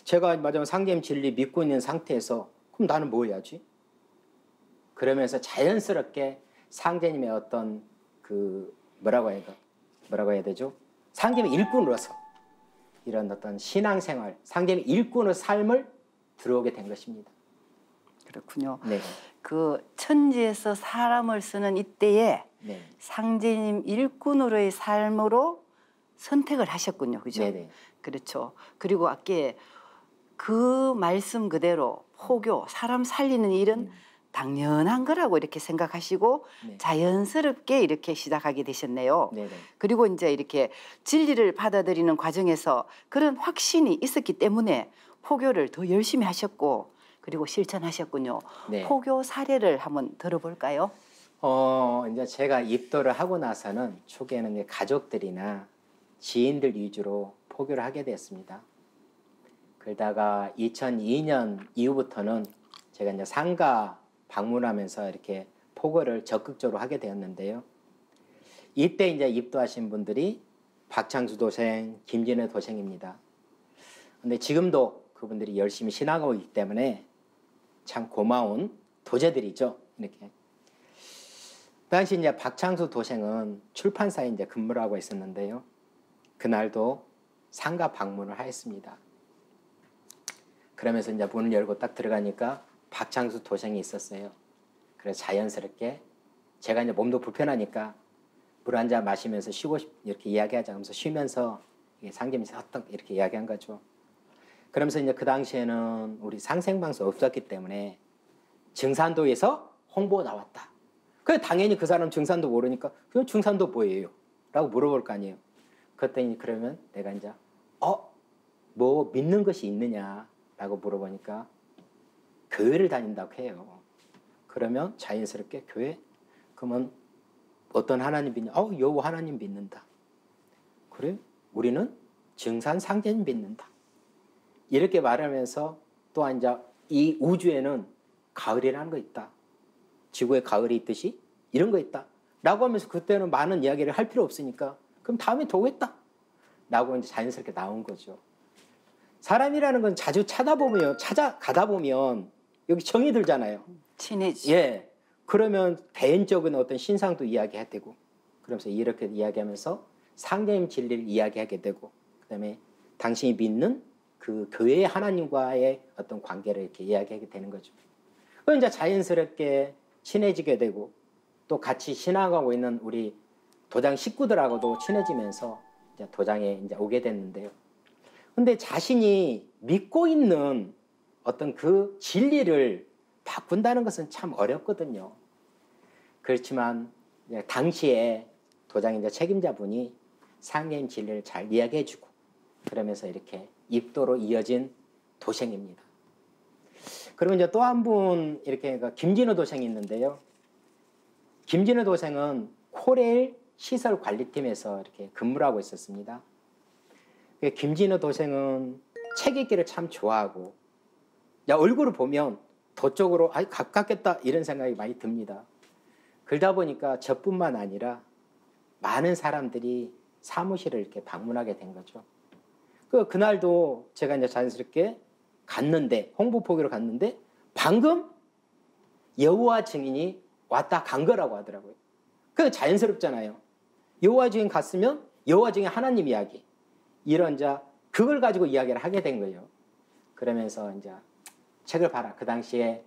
[SPEAKER 2] 제가 마지막 상제님 진리 믿고 있는 상태에서 그럼 나는 뭐 해야지? 그러면서 자연스럽게 상제님의 어떤 뭐라고 해야 되죠? 상제님의 일꾼으로서 이런 어떤 신앙생활, 상제님의 일꾼의 삶을 들어오게 된 것입니다.
[SPEAKER 1] 그렇군요.
[SPEAKER 2] 네.
[SPEAKER 1] 그 천지에서 사람을 쓰는 이때에
[SPEAKER 2] 네.
[SPEAKER 1] 상제님 일꾼으로의 삶으로 선택을 하셨군요. 그죠?
[SPEAKER 2] 네네.
[SPEAKER 1] 그렇죠. 그리고 아까 그 말씀 그대로 포교, 사람 살리는 일은 당연한 거라고 이렇게 생각하시고
[SPEAKER 2] 네.
[SPEAKER 1] 자연스럽게 이렇게 시작하게 되셨네요.
[SPEAKER 2] 네네.
[SPEAKER 1] 그리고 이제 이렇게 진리를 받아들이는 과정에서 그런 확신이 있었기 때문에 포교를 더 열심히 하셨고 그리고 실천하셨군요.
[SPEAKER 2] 네.
[SPEAKER 1] 포교 사례를 한번 들어볼까요?
[SPEAKER 2] 이제 제가 입도를 하고 나서는 초기에는 이제 가족들이나 지인들 위주로 포교를 하게 됐습니다. 그러다가 2002년 이후부터는 제가 이제 상가 방문하면서 이렇게 포교를 적극적으로 하게 되었는데요. 이때 이제 입도하신 분들이 박창수 도생, 김진애 도생입니다. 근데 지금도 그분들이 열심히 신앙하고 있기 때문에 참 고마운 도제들이죠. 이렇게. 당시 이제 박창수 도생은 출판사에 이제 근무를 하고 있었는데요. 그날도 상가 방문을 하였습니다. 그러면서 이제 문을 열고 딱 들어가니까 박창수 도생이 있었어요. 그래서 자연스럽게 제가 이제 몸도 불편하니까 물 한 잔 마시면서 쉬고 이렇게 이야기하자 하면서 쉬면서 상제님이 딱 이렇게 이야기한 거죠. 그러면서 이제 그 당시에는 우리 상생방송 없었기 때문에 증산도에서 홍보 나왔다. 그래 당연히 그 사람 증산도 모르니까 그럼 증산도 뭐예요? 라고 물어볼 거 아니에요. 그랬더니 그러면 내가 이제 뭐 믿는 것이 있느냐 라고 물어보니까 교회를 다닌다고 해요. 그러면 자연스럽게 교회? 그러면 어떤 하나님 믿냐? 여호와 하나님 믿는다. 그래? 우리는 증산 상제님 믿는다. 이렇게 말하면서 또한 이제 이 우주에는 가을이라는 거 있다. 지구에 가을이 있듯이 이런 거 있다. 라고 하면서 그때는 많은 이야기를 할 필요 없으니까 그럼 다음에 더 오겠다. 라고 이제 자연스럽게 나온 거죠. 사람이라는 건 자주 찾아가다 보면 여기 정이 들잖아요.
[SPEAKER 1] 친해지.
[SPEAKER 2] 예. 그러면 개인적인 어떤 신상도 이야기해야 되고, 그러면서 이렇게 이야기하면서 상계님 진리를 이야기하게 되고, 그다음에 당신이 믿는 그 교회의 하나님과의 어떤 관계를 이렇게 이야기하게 되는 거죠. 그럼 이제 자연스럽게 친해지게 되고, 또 같이 신앙하고 있는 우리 도장 식구들하고도 친해지면서 이제 도장에 이제 오게 됐는데요. 근데 자신이 믿고 있는 어떤 그 진리를 바꾼다는 것은 참 어렵거든요. 그렇지만 이제 당시에 도장 이제 책임자분이 상계님 진리를 잘 이야기해주고, 그러면서 이렇게 입도로 이어진 도생입니다. 그리고 이제 또 한 분 이렇게 김진우 도생이 있는데요. 김진우 도생은 코레일 시설 관리팀에서 이렇게 근무를 하고 있었습니다. 김진우 도생은 책 읽기를 참 좋아하고, 야, 얼굴을 보면 도쪽으로 가깝겠다 이런 생각이 많이 듭니다. 그러다 보니까 저뿐만 아니라 많은 사람들이 사무실을 이렇게 방문하게 된 거죠. 그날도 제가 이제 자연스럽게 갔는데, 홍보 포기로 갔는데 방금 여호와 증인이 왔다 간 거라고 하더라고요. 그게 자연스럽잖아요. 여호와 증인 갔으면 여호와 증인 하나님 이야기, 이런 자 그걸 가지고 이야기를 하게 된 거예요. 그러면서 이제 책을 봐라. 그 당시에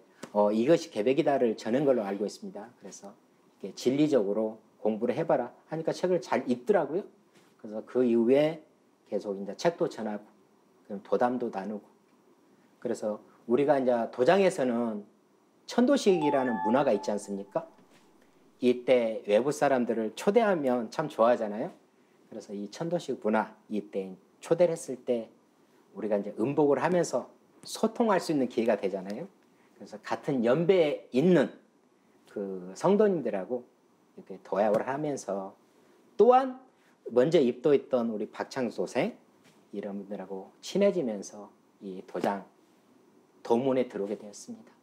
[SPEAKER 2] 이것이 계백이다를 전한 걸로 알고 있습니다. 그래서 이렇게 진리적으로 공부를 해봐라 하니까 책을 잘 읽더라고요. 그래서 그 이후에 계속 이제 책도 전하고, 그럼 도담도 나누고. 그래서 우리가 이제 도장에서는 천도식이라는 문화가 있지 않습니까? 이때 외부 사람들을 초대하면 참 좋아하잖아요. 그래서 이 천도식 문화, 이때 초대를 했을 때 우리가 이제 음복을 하면서 소통할 수 있는 기회가 되잖아요. 그래서 같은 연배에 있는 그 성도님들하고 이렇게 도약을 하면서, 또한 먼저 입도했던 우리 박창수 도생 이런 분들하고 친해지면서 이 도장 도문에 들어오게 되었습니다.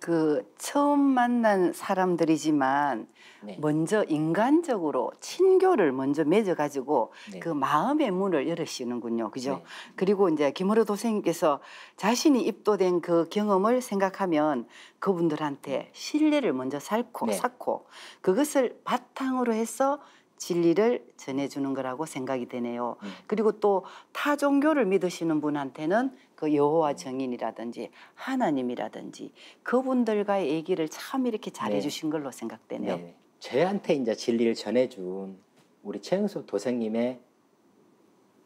[SPEAKER 1] 그 처음 만난 사람들이지만
[SPEAKER 2] 네.
[SPEAKER 1] 먼저 인간적으로 친교를 먼저 맺어가지고
[SPEAKER 2] 네.
[SPEAKER 1] 그 마음의 문을 열으시는군요. 그죠?
[SPEAKER 2] 네.
[SPEAKER 1] 그리고 이제 김호로 도생님께서 자신이 입도된 그 경험을 생각하면 그분들한테 신뢰를 먼저
[SPEAKER 2] 네.
[SPEAKER 1] 쌓고 그것을 바탕으로 해서 진리를 전해주는 거라고 생각이 되네요. 그리고 또 타 종교를 믿으시는 분한테는 그 여호와 증인이라든지 하나님이라든지 그분들과의 얘기를 참 이렇게 잘해주신 걸로 생각되네요.
[SPEAKER 2] 네. 저한테 이제 진리를 전해준 우리 최영수 도생님의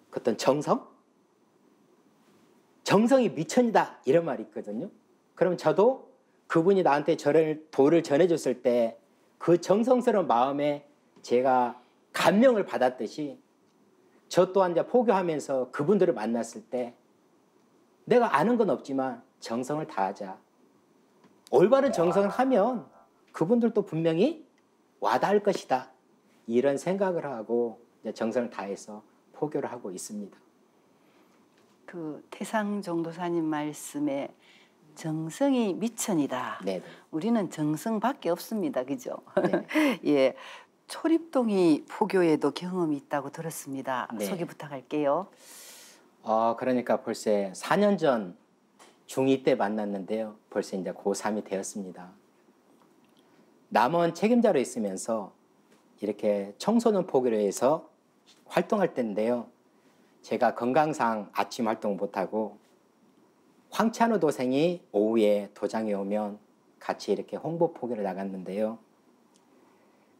[SPEAKER 2] 그 어떤 정성이 미천이다 이런 말이 있거든요. 그럼 저도 그분이 나한테 도를 전해줬을 때 그 정성스러운 마음에 제가 감명을 받았듯이, 저 또한 이제 포교하면서 그분들을 만났을 때 내가 아는 건 없지만 정성을 다하자. 올바른 정성을 하면 그분들도 분명히 와닿을 것이다. 이런 생각을 하고 이제 정성을 다해서 포교를 하고 있습니다.
[SPEAKER 1] 그 태상 정도사님 말씀에 정성이 미천이다.
[SPEAKER 2] 네.
[SPEAKER 1] 우리는 정성밖에 없습니다. 그죠?
[SPEAKER 2] 네.
[SPEAKER 1] 예. 초립동이 포교에도 경험이 있다고 들었습니다.
[SPEAKER 2] 네.
[SPEAKER 1] 소개 부탁할게요.
[SPEAKER 2] 그러니까 벌써 4년 전 중2 때 만났는데요. 벌써 이제 고3이 되었습니다. 남원 책임자로 있으면서 이렇게 청소년 포교회에서 활동할 때인데요. 제가 건강상 아침 활동 못하고 황찬우 도생이 오후에 도장에 오면 같이 이렇게 홍보 포교를 나갔는데요.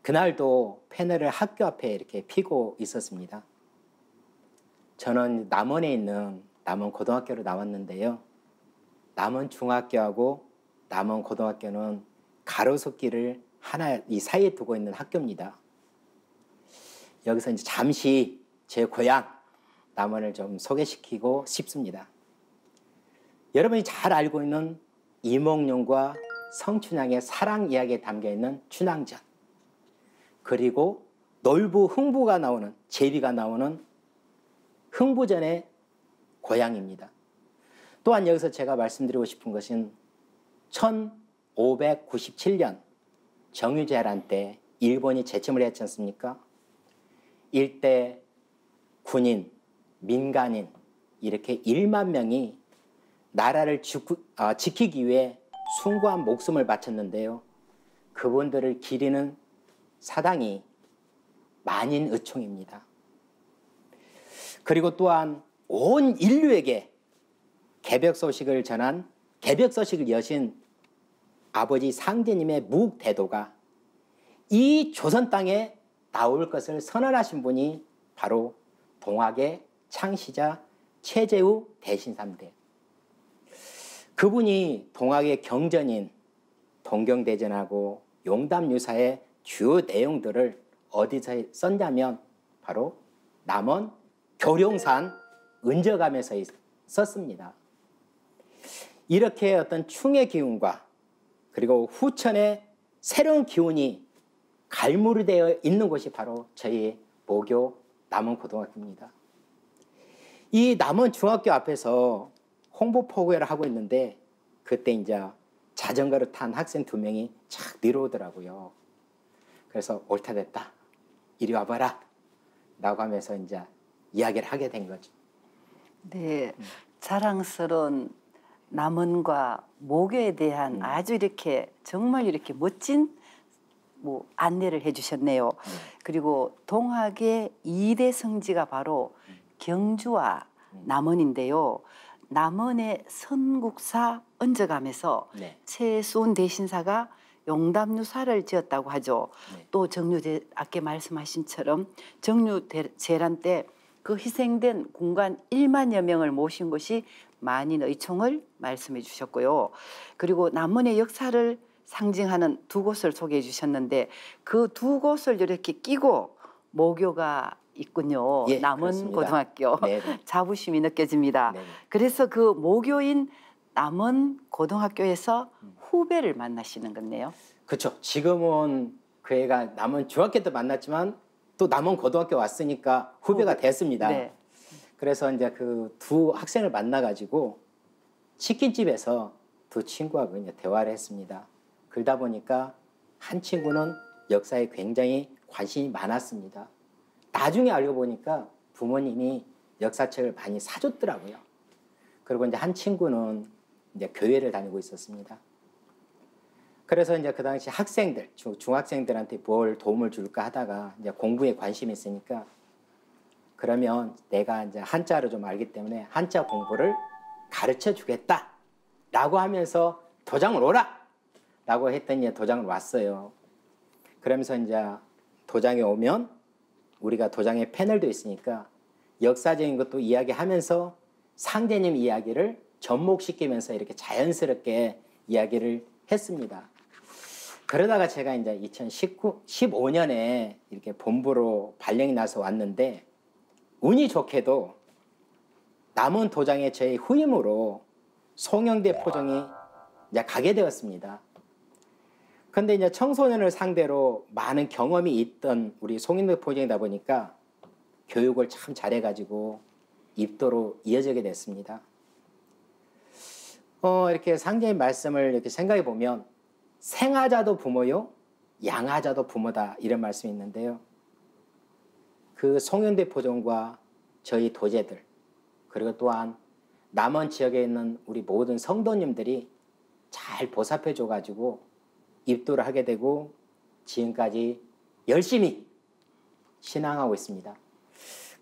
[SPEAKER 2] 그날도 패널을 학교 앞에 이렇게 피고 있었습니다. 저는 남원에 있는 남원 고등학교로 나왔는데요. 남원 중학교하고 남원 고등학교는 가로수길을 하나 이 사이에 두고 있는 학교입니다. 여기서 이제 잠시 제 고향 남원을 좀 소개시키고 싶습니다. 여러분이 잘 알고 있는 이몽룡과 성춘향의 사랑 이야기에 담겨 있는 춘향전, 그리고 놀부 흥부가 나오는, 제비가 나오는 흥부전의 고향입니다. 또한 여기서 제가 말씀드리고 싶은 것은 1597년 정유재란 때 일본이 제침을 했지 않습니까? 일대 군인, 민간인 이렇게 1만 명이 나라를 지키기 위해 숭고한 목숨을 바쳤는데요. 그분들을 기리는 사당이 만인의총입니다. 그리고 또한 온 인류에게 개벽 소식을 전한 개벽 소식을 여신 아버지 상제님의 묵대도가 이 조선 땅에 나올 것을 선언하신 분이 바로 동학의 창시자 최재우 대신삼대. 그분이 동학의 경전인 동경대전하고 용담유사의 주요 내용들을 어디서 썼냐면 바로 남원 교룡산 은저감에서 썼습니다. 이렇게 어떤 충의 기운과 그리고 후천의 새로운 기운이 갈무리 되어 있는 곳이 바로 저희 모교 남원고등학교입니다. 이 남원중학교 앞에서 홍보포교회를 하고 있는데 그때 이제 자전거를 탄 학생 2명이 착 내려오더라고요. 그래서 옳다 됐다. 이리 와봐라. 라고 하면서 이제 이야기를 하게 된 거죠.
[SPEAKER 1] 네, 자랑스러운 남원과 모교에 대한 아주 이렇게 정말 이렇게 멋진 안내를 해주셨네요. 그리고 동학의 2대 성지가 바로 경주와 남원인데요. 남원의 선국사 언저감에서 최수훈 대신사가 용담유사를 지었다고 하죠. 또 아까 말씀하신처럼 정류재란 때 그 희생된 군관 1만여 명을 모신 것이 만인의총을 말씀해 주셨고요. 그리고 남원의 역사를 상징하는 2곳을 소개해 주셨는데 그 2곳을 이렇게 끼고 모교가 있군요.
[SPEAKER 2] 예,
[SPEAKER 1] 남원고등학교. 자부심이 느껴집니다.
[SPEAKER 2] 네네.
[SPEAKER 1] 그래서 그 모교인 남원고등학교에서 후배를 만나시는 건데요.
[SPEAKER 2] 그렇죠. 지금은 그 애가 남원중학교 때 만났지만 또 남원고등학교 왔으니까 후배가 됐습니다.
[SPEAKER 1] 네.
[SPEAKER 2] 그래서 이제 그 2 학생을 만나가지고 치킨집에서 2 친구하고 이제 대화를 했습니다. 그러다 보니까 한 친구는 역사에 굉장히 관심이 많았습니다. 나중에 알고 보니까 부모님이 역사책을 많이 사줬더라고요. 그리고 이제 한 친구는 이제 교회를 다니고 있었습니다. 그래서 이제 그 당시 학생들, 중학생들한테 뭘 도움을 줄까 하다가 이제 공부에 관심이 있으니까 그러면 내가 이제 한자를 좀 알기 때문에 한자 공부를 가르쳐 주겠다라고 하면서 도장을 오라! 라고 했더니 도장을 왔어요. 그러면서 이제 도장에 오면 우리가 도장에 패널도 있으니까 역사적인 것도 이야기하면서 상제님 이야기를 접목시키면서 이렇게 자연스럽게 이야기를 했습니다. 그러다가 제가 이제 2015년에 이렇게 본부로 발령이 나서 왔는데 운이 좋게도 남원 도장에 저희 후임으로 송영대 포정이 이제 가게 되었습니다. 그런데 이제 청소년을 상대로 많은 경험이 있던 우리 송영대 포정이다 보니까 교육을 참 잘해가지고 입도로 이어지게 됐습니다. 이렇게 상제님 말씀을 이렇게 생각해 보면 생하자도 부모요, 양하자도 부모다 이런 말씀이 있는데요. 그 송영대 포정과 저희 도제들 그리고 또한 남원 지역에 있는 우리 모든 성도님들이 잘 보살펴 줘가지고 입도를 하게 되고 지금까지 열심히 신앙하고 있습니다.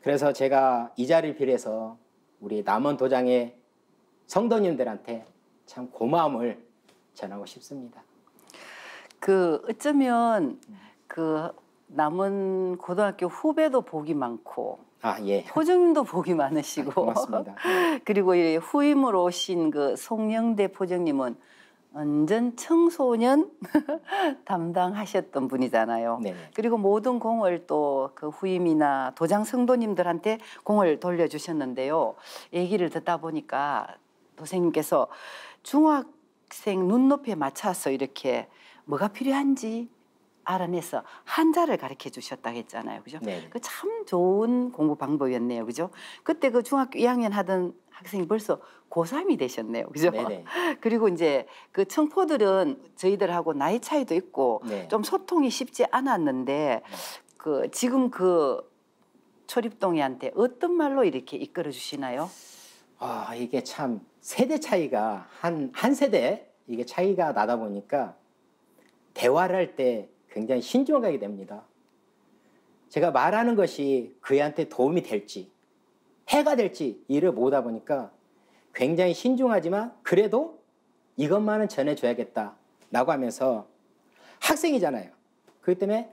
[SPEAKER 2] 그래서 제가 이 자리를 빌해서 우리 남원 도장의 성도님들한테 참 고마움을 전하고 싶습니다.
[SPEAKER 1] 어쩌면 남원 고등학교 후배도 복이 많고
[SPEAKER 2] 예.
[SPEAKER 1] 포정님도 복이 많으시고
[SPEAKER 2] 고맙습니다.
[SPEAKER 1] 그리고 후임으로 오신 송영대 포정님은 완전 청소년 담당하셨던 분이잖아요.
[SPEAKER 2] 네네.
[SPEAKER 1] 그리고 모든 공을 또 그 후임이나 도장 성도님들한테 공을 돌려주셨는데요. 얘기를 듣다 보니까 도생님께서 중학생 눈높이에 맞춰서 이렇게 뭐가 필요한지 알아내서 한자를 가르쳐 주셨다고 했잖아요. 그죠? 그 참 좋은 공부 방법이었네요. 그죠? 그때 그 중학교 2학년 하던 학생이 벌써 고3이 되셨네요. 그죠?
[SPEAKER 2] 네네.
[SPEAKER 1] 그리고 이제 그 청포들은 저희들하고 나이 차이도 있고 좀 소통이 쉽지 않았는데 지금 초립동이한테 어떤 말로 이렇게 이끌어 주시나요?
[SPEAKER 2] 이게 참 세대 차이가 한 세대 이게 차이가 나다 보니까 대화를 할 때 굉장히 신중하게 됩니다. 제가 말하는 것이 그애한테 도움이 될지 해가 될지 이를 모르다 보니까 굉장히 신중하지만 그래도 이것만은 전해줘야겠다라고 하면서 학생이잖아요. 그렇기 때문에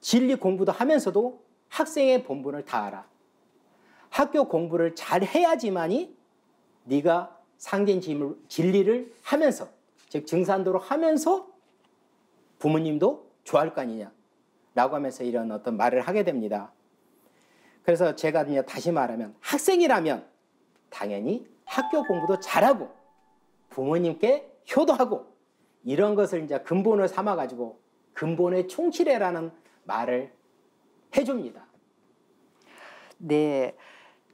[SPEAKER 2] 진리 공부도 하면서도 학생의 본분을 다하라. 학교 공부를 잘 해야지만이 네가 상전 진리를 하면서 즉 증산도를 하면서 부모님도 좋아할 거 아니냐 라고 하면서 이런 어떤 말을 하게 됩니다. 그래서 제가 이제 다시 말하면 학생이라면 당연히 학교 공부도 잘하고 부모님께 효도하고 이런 것을 이제 근본을 삼아가지고 근본에 충실해라는 말을 해줍니다.
[SPEAKER 1] 네,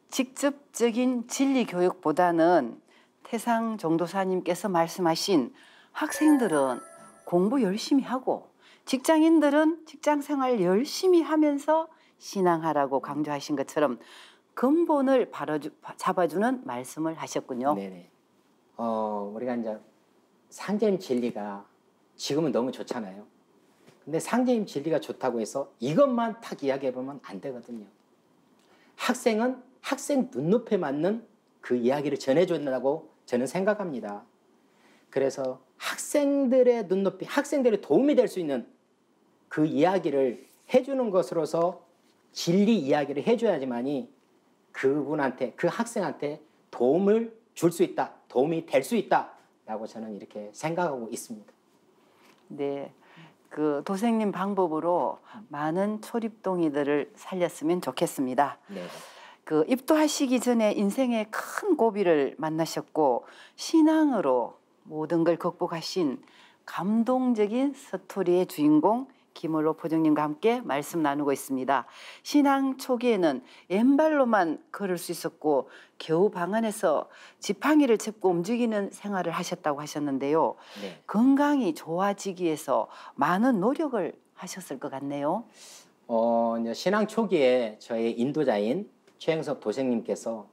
[SPEAKER 1] 직접적인 진리 교육보다는 태상 정도사님께서 말씀하신 학생들은 공부 열심히 하고 직장인들은 직장 생활 열심히 하면서 신앙하라고 강조하신 것처럼 근본을 잡아주는 말씀을 하셨군요.
[SPEAKER 2] 네네. 우리가 이제 상제님 진리가 지금은 너무 좋잖아요. 근데 상제님 진리가 좋다고 해서 이것만 딱 이야기해보면 안 되거든요. 학생은 학생 눈높이에 맞는 그 이야기를 전해준다고 저는 생각합니다. 그래서 학생들의 눈높이, 학생들의 도움이 될 수 있는 그 이야기를 해주는 것으로서 진리 이야기를 해줘야지만이 그분한테, 그 학생한테 도움을 줄 수 있다, 도움이 될 수 있다라고 저는 이렇게 생각하고 있습니다.
[SPEAKER 1] 네, 그 도생님 방법으로 많은 초립동이들을 살렸으면 좋겠습니다.
[SPEAKER 2] 네.
[SPEAKER 1] 그 입도하시기 전에 인생의 큰 고비를 만나셨고 신앙으로 모든 걸 극복하신 감동적인 스토리의 주인공 김월로 보정님과 함께 말씀 나누고 있습니다. 신앙 초기에는 왼발로만 걸을 수 있었고 겨우 방 안에서 지팡이를 짚고 움직이는 생활을 하셨다고 하셨는데요.
[SPEAKER 2] 네.
[SPEAKER 1] 건강이 좋아지기 위해서 많은 노력을 하셨을 것 같네요.
[SPEAKER 2] 이제 신앙 초기에 저희 인도자인 최영석 도생님께서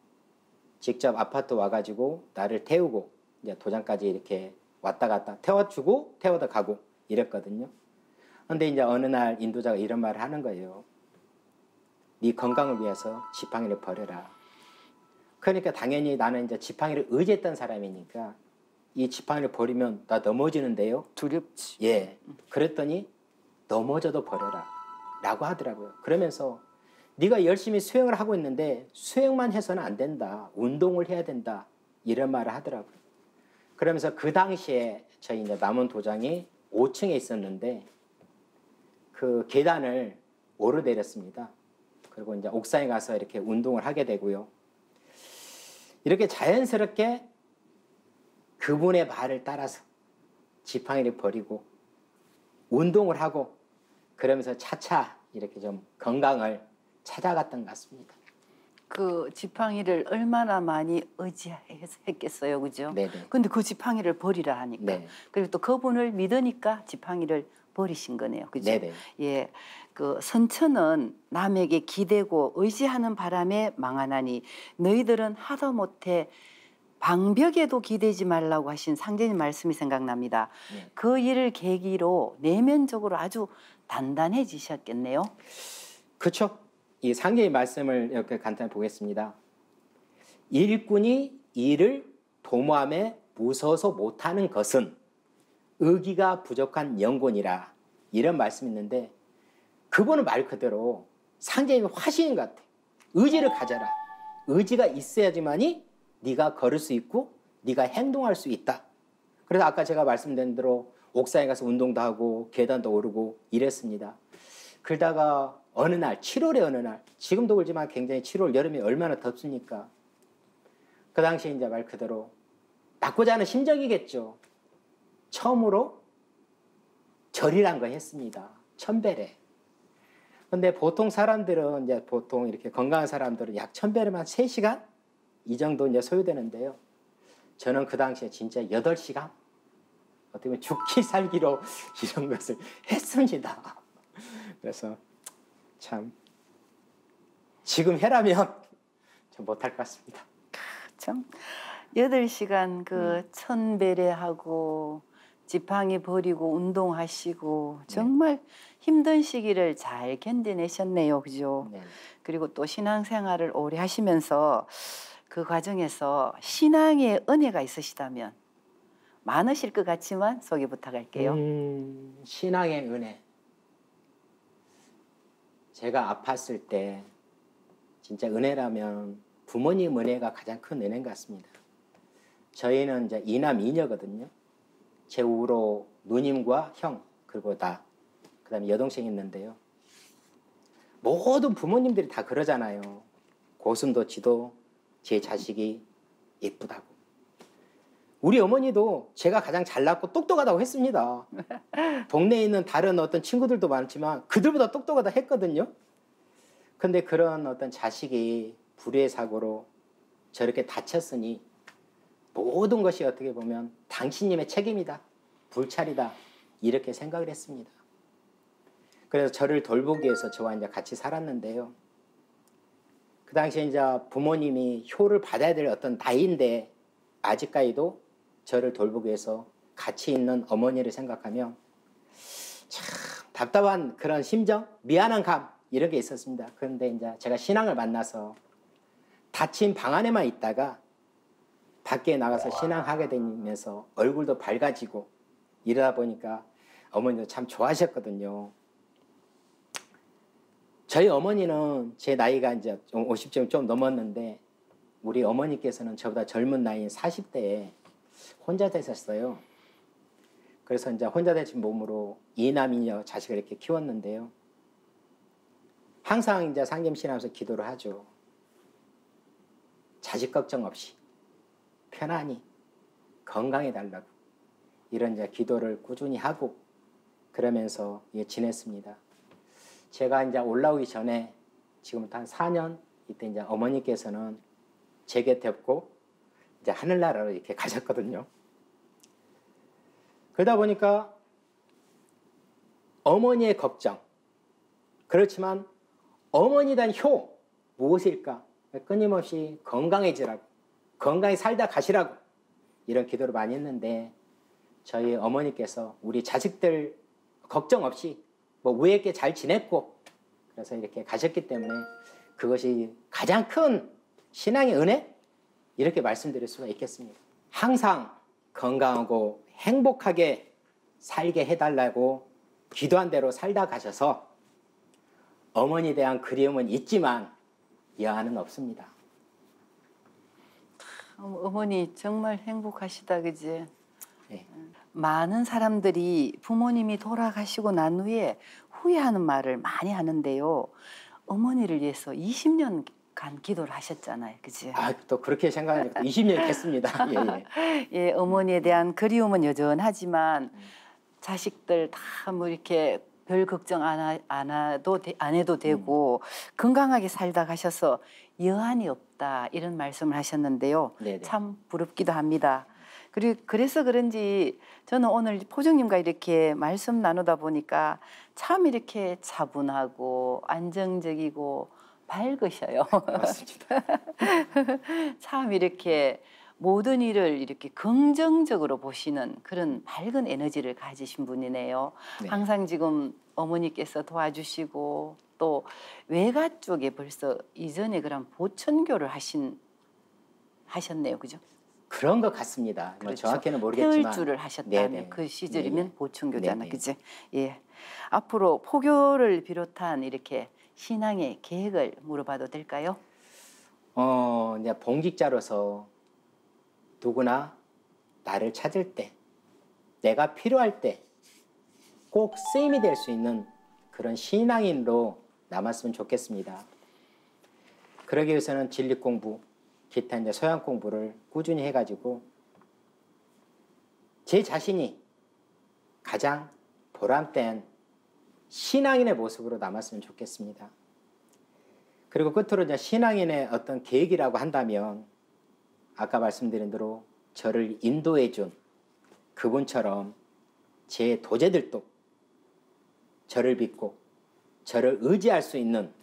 [SPEAKER 2] 직접 아파트 와가지고 나를 태우고 이제 도장까지 이렇게 왔다 갔다 태워주고 태워다 가고 이랬거든요. 근데 이제 어느 날 인도자가 이런 말을 하는 거예요. 네 건강을 위해서 지팡이를 버려라. 그러니까 당연히 나는 이제 지팡이를 의지했던 사람이니까 이 지팡이를 버리면 나 넘어지는데요.
[SPEAKER 1] 두렵지.
[SPEAKER 2] 예. 그랬더니 넘어져도 버려라 라고 하더라고요. 그러면서 네가 열심히 수행을 하고 있는데 수행만 해서는 안 된다. 운동을 해야 된다. 이런 말을 하더라고요. 그러면서 그 당시에 저희 이제 남원 도장이 5층에 있었는데 그 계단을 오르내렸습니다. 그리고 이제 옥상에 가서 이렇게 운동을 하게 되고요. 이렇게 자연스럽게 그분의 말을 따라서 지팡이를 버리고 운동을 하고 그러면서 차차 이렇게 좀 건강을 찾아갔던 것 같습니다.
[SPEAKER 1] 그 지팡이를 얼마나 많이 의지했겠어요, 그죠?
[SPEAKER 2] 네네.
[SPEAKER 1] 근데 그 지팡이를 버리라 하니까.
[SPEAKER 2] 네.
[SPEAKER 1] 그리고 또 그분을 믿으니까 지팡이를 버리신 거네요, 그죠?
[SPEAKER 2] 네네.
[SPEAKER 1] 예, 그 선처는 남에게 기대고 의지하는 바람에 망하나니 너희들은 하다못해 방벽에도 기대지 말라고 하신 상제님 말씀이 생각납니다.
[SPEAKER 2] 네.
[SPEAKER 1] 그 일을 계기로 내면적으로 아주 단단해지셨겠네요.
[SPEAKER 2] 그렇죠. 이 상제의 말씀을 이렇게 간단히 보겠습니다. 일꾼이 일을 도모함에 무서워서 못하는 것은 의기가 부족한 영혼이라 이런 말씀이 있는데 그분은 말 그대로 상제님의 화신인 것 같아요. 의지를 가져라. 의지가 있어야지만이 네가 걸을 수 있고 네가 행동할 수 있다. 그래서 아까 제가 말씀드린 대로 옥상에 가서 운동도 하고 계단도 오르고 이랬습니다. 그러다가 어느 날 7월의 어느 날 지금도 그렇지만 굉장히 7월 여름이 얼마나 덥습니까? 그 당시에 이제 말 그대로 나쁘지 않은 심정이겠죠. 처음으로 절이란 걸 했습니다. 천배례. 근데 보통 사람들은 이제 보통 이렇게 건강한 사람들은 약 1000배례만 3시간 이 정도 이제 소요되는데요. 저는 그 당시에 진짜 8시간 어떻게 보면 죽기 살기로 이런 것을 했습니다. 그래서 참 지금 해라면 좀 못할 것 같습니다.
[SPEAKER 1] 참 8시간 그 천배례하고 지팡이 버리고 운동하시고 정말 힘든 시기를 잘 견뎌내셨네요. 그죠?
[SPEAKER 2] 네.
[SPEAKER 1] 그리고 또 신앙생활을 오래 하시면서 그 과정에서 신앙의 은혜가 있으시다면 많으실 것 같지만 소개 부탁할게요.
[SPEAKER 2] 신앙의 은혜. 제가 아팠을 때 진짜 은혜라면 부모님 은혜가 가장 큰 은혜인 것 같습니다. 저희는 이제 이남 이녀거든요. 제 우로 누님과 형 그리고 나 그다음에 여동생이 있는데요. 모든 부모님들이 다 그러잖아요. 고슴도치도 제 자식이 예쁘다고. 우리 어머니도 제가 가장 잘났고 똑똑하다고 했습니다. 동네에 있는 다른 어떤 친구들도 많지만 그들보다 똑똑하다 했거든요. 근데 그런 어떤 자식이 불의의 사고로 저렇게 다쳤으니 모든 것이 어떻게 보면 당신님의 책임이다. 불찰이다. 이렇게 생각을 했습니다. 그래서 저를 돌보기 위해서 저와 이제 같이 살았는데요. 그 당시에 이제 부모님이 효를 받아야 될 어떤 나이인데 아직까지도 저를 돌보기 위해서 같이 있는 어머니를 생각하면 참 답답한 그런 심정, 미안한 감 이런 게 있었습니다. 그런데 이제 제가 신앙을 만나서 닫힌 방 안에만 있다가 밖에 나가서 신앙하게 되면서 얼굴도 밝아지고 이러다 보니까 어머니도 참 좋아하셨거든요. 저희 어머니는 제 나이가 이제 50점 좀 넘었는데 우리 어머니께서는 저보다 젊은 나이인 40대에 혼자 되셨어요. 그래서 이제 혼자 되신 몸으로 이남이녀 자식을 이렇게 키웠는데요. 항상 이제 상김신하면서 기도를 하죠. 자식 걱정 없이 편안히 건강해 달라고 이런 이제 기도를 꾸준히 하고 그러면서 지냈습니다. 제가 이제 올라오기 전에 지금부터 한 4년 이때 이제 어머니께서는 제 곁에 없고 이제 하늘나라로 이렇게 가셨거든요. 그러다 보니까 어머니의 걱정 그렇지만 어머니에 대한 효 무엇일까? 끊임없이 건강해지라고 건강히 살다 가시라고 이런 기도를 많이 했는데 저희 어머니께서 우리 자식들 걱정 없이 뭐 위에 있게 잘 지냈고 그래서 이렇게 가셨기 때문에 그것이 가장 큰 신앙의 은혜? 이렇게 말씀드릴 수가 있겠습니다. 항상 건강하고 행복하게 살게 해달라고 기도한 대로 살다 가셔서 어머니에 대한 그리움은 있지만 여한은 없습니다.
[SPEAKER 1] 어머니 정말 행복하시다 그지?
[SPEAKER 2] 네.
[SPEAKER 1] 많은 사람들이 부모님이 돌아가시고 난 후에 후회하는 말을 많이 하는데요. 어머니를 위해서 20년간 기도를 하셨잖아요. 그지?
[SPEAKER 2] 아, 또 그렇게 생각하니까 20년이 됐습니다. 예, 예.
[SPEAKER 1] 예, 어머니에 대한 그리움은 여전하지만 자식들 다 뭐 이렇게 별 걱정 안 해도 되고 건강하게 살다 가셔서 여한이 없다 이런 말씀을 하셨는데요.
[SPEAKER 2] 네네.
[SPEAKER 1] 참 부럽기도 합니다. 그리고 그래서 그런지 저는 오늘 포정님과 이렇게 말씀 나누다 보니까 참 이렇게 차분하고 안정적이고 밝으셔요.
[SPEAKER 2] 맞습니다.
[SPEAKER 1] 참 이렇게 모든 일을 이렇게 긍정적으로 보시는 그런 밝은 에너지를 가지신 분이네요.
[SPEAKER 2] 네.
[SPEAKER 1] 항상 지금 어머니께서 도와주시고 또 외가 쪽에 벌써 이전에 그런 보천교를 하셨네요. 그죠?
[SPEAKER 2] 그런 것 같습니다. 뭐
[SPEAKER 1] 그렇죠.
[SPEAKER 2] 정확히는 모르겠지만
[SPEAKER 1] 태을주를 하셨다면
[SPEAKER 2] 네네.
[SPEAKER 1] 그 시절이면
[SPEAKER 2] 네네.
[SPEAKER 1] 보천교잖아.
[SPEAKER 2] 네네.
[SPEAKER 1] 그지? 예. 앞으로 포교를 비롯한 이렇게 신앙의 계획을 물어봐도 될까요?
[SPEAKER 2] 이제 봉직자로서 누구나 나를 찾을 때, 내가 필요할 때 꼭 쓰임이 될 수 있는 그런 신앙인으로 남았으면 좋겠습니다. 그러기 위해서는 진리 공부, 기타 이제 서양 공부를 꾸준히 해가지고 제 자신이 가장 보람된 신앙인의 모습으로 남았으면 좋겠습니다. 그리고 끝으로 이제 신앙인의 어떤 계획이라고 한다면 아까 말씀드린 대로 저를 인도해 준 그분처럼 제 도제들도 저를 믿고 저를 의지할 수 있는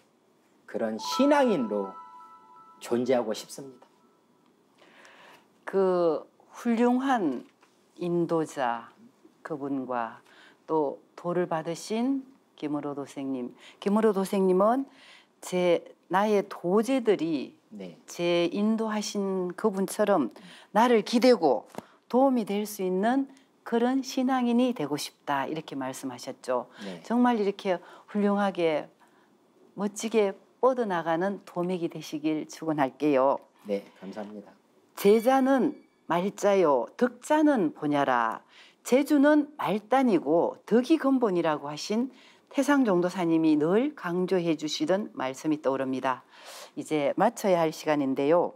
[SPEAKER 2] 그런 신앙인으로 존재하고 싶습니다.
[SPEAKER 1] 그 훌륭한 인도자 그분과 또 도를 받으신 김으로 도생님. 김으로 도생님은 나의 도제들이
[SPEAKER 2] 네.
[SPEAKER 1] 제 인도하신 그분처럼 나를 기대고 도움이 될 수 있는 그런 신앙인이 되고 싶다 이렇게 말씀하셨죠.
[SPEAKER 2] 네.
[SPEAKER 1] 정말 이렇게 훌륭하게 멋지게 뻗어나가는 도맥이 되시길 축원할게요.
[SPEAKER 2] 네, 감사합니다.
[SPEAKER 1] 제자는 말자요, 덕자는 보냐라. 제주는 말단이고 덕이 근본이라고 하신 태상종도사님이 늘 강조해 주시던 말씀이 떠오릅니다. 이제 마쳐야 할 시간인데요.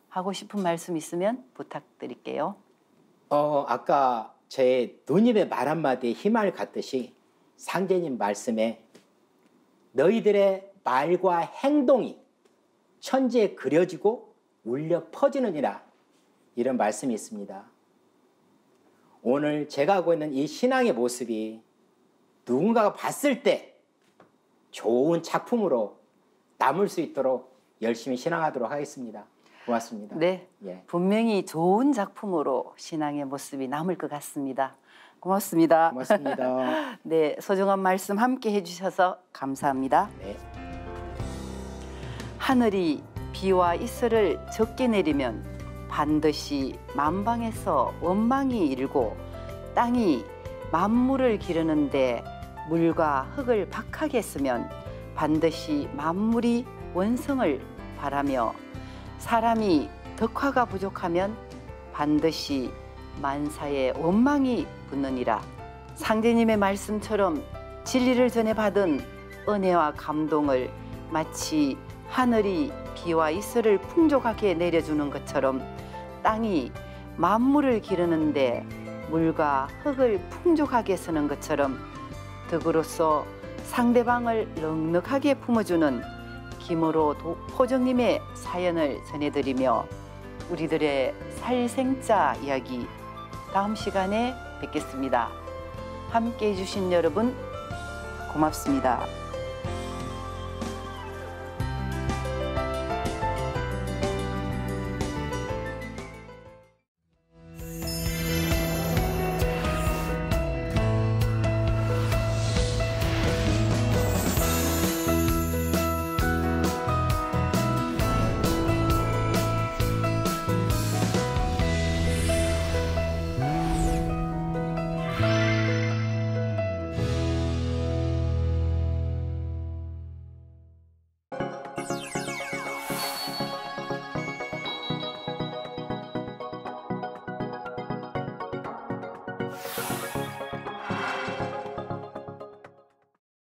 [SPEAKER 1] 하고 싶은 말씀 있으면 부탁드릴게요.
[SPEAKER 2] 아까 제 누님의 말 한마디에 힘을 갖듯이 상제님 말씀에 너희들의 말과 행동이 천지에 그려지고 울려 퍼지느니라 이런 말씀이 있습니다. 오늘 제가 하고 있는 이 신앙의 모습이 누군가가 봤을 때 좋은 작품으로 남을 수 있도록 열심히 신앙하도록 하겠습니다. 고맙습니다.
[SPEAKER 1] 네,
[SPEAKER 2] 예.
[SPEAKER 1] 분명히 좋은 작품으로 신앙의 모습이 남을 것 같습니다. 고맙습니다.
[SPEAKER 2] 고맙습니다.
[SPEAKER 1] 네, 소중한 말씀 함께 해주셔서 감사합니다.
[SPEAKER 2] 네.
[SPEAKER 1] 하늘이 비와 이슬을 적게 내리면 반드시 만방에서 원망이 일고 땅이 만물을 기르는데 물과 흙을 박하게 쓰면 반드시 만물이 원성을 바라며 사람이 덕화가 부족하면 반드시 만사에 원망이 붙느니라. 상제님의 말씀처럼 진리를 전해 받은 은혜와 감동을 마치 하늘이 비와 이슬을 풍족하게 내려주는 것처럼 땅이 만물을 기르는데 물과 흙을 풍족하게 쓰는 것처럼 덕으로서 상대방을 넉넉하게 품어주는 김으로 포정님의 사연을 전해드리며 우리들의 살생자 이야기 다음 시간에 뵙겠습니다. 함께해 주신 여러분 고맙습니다.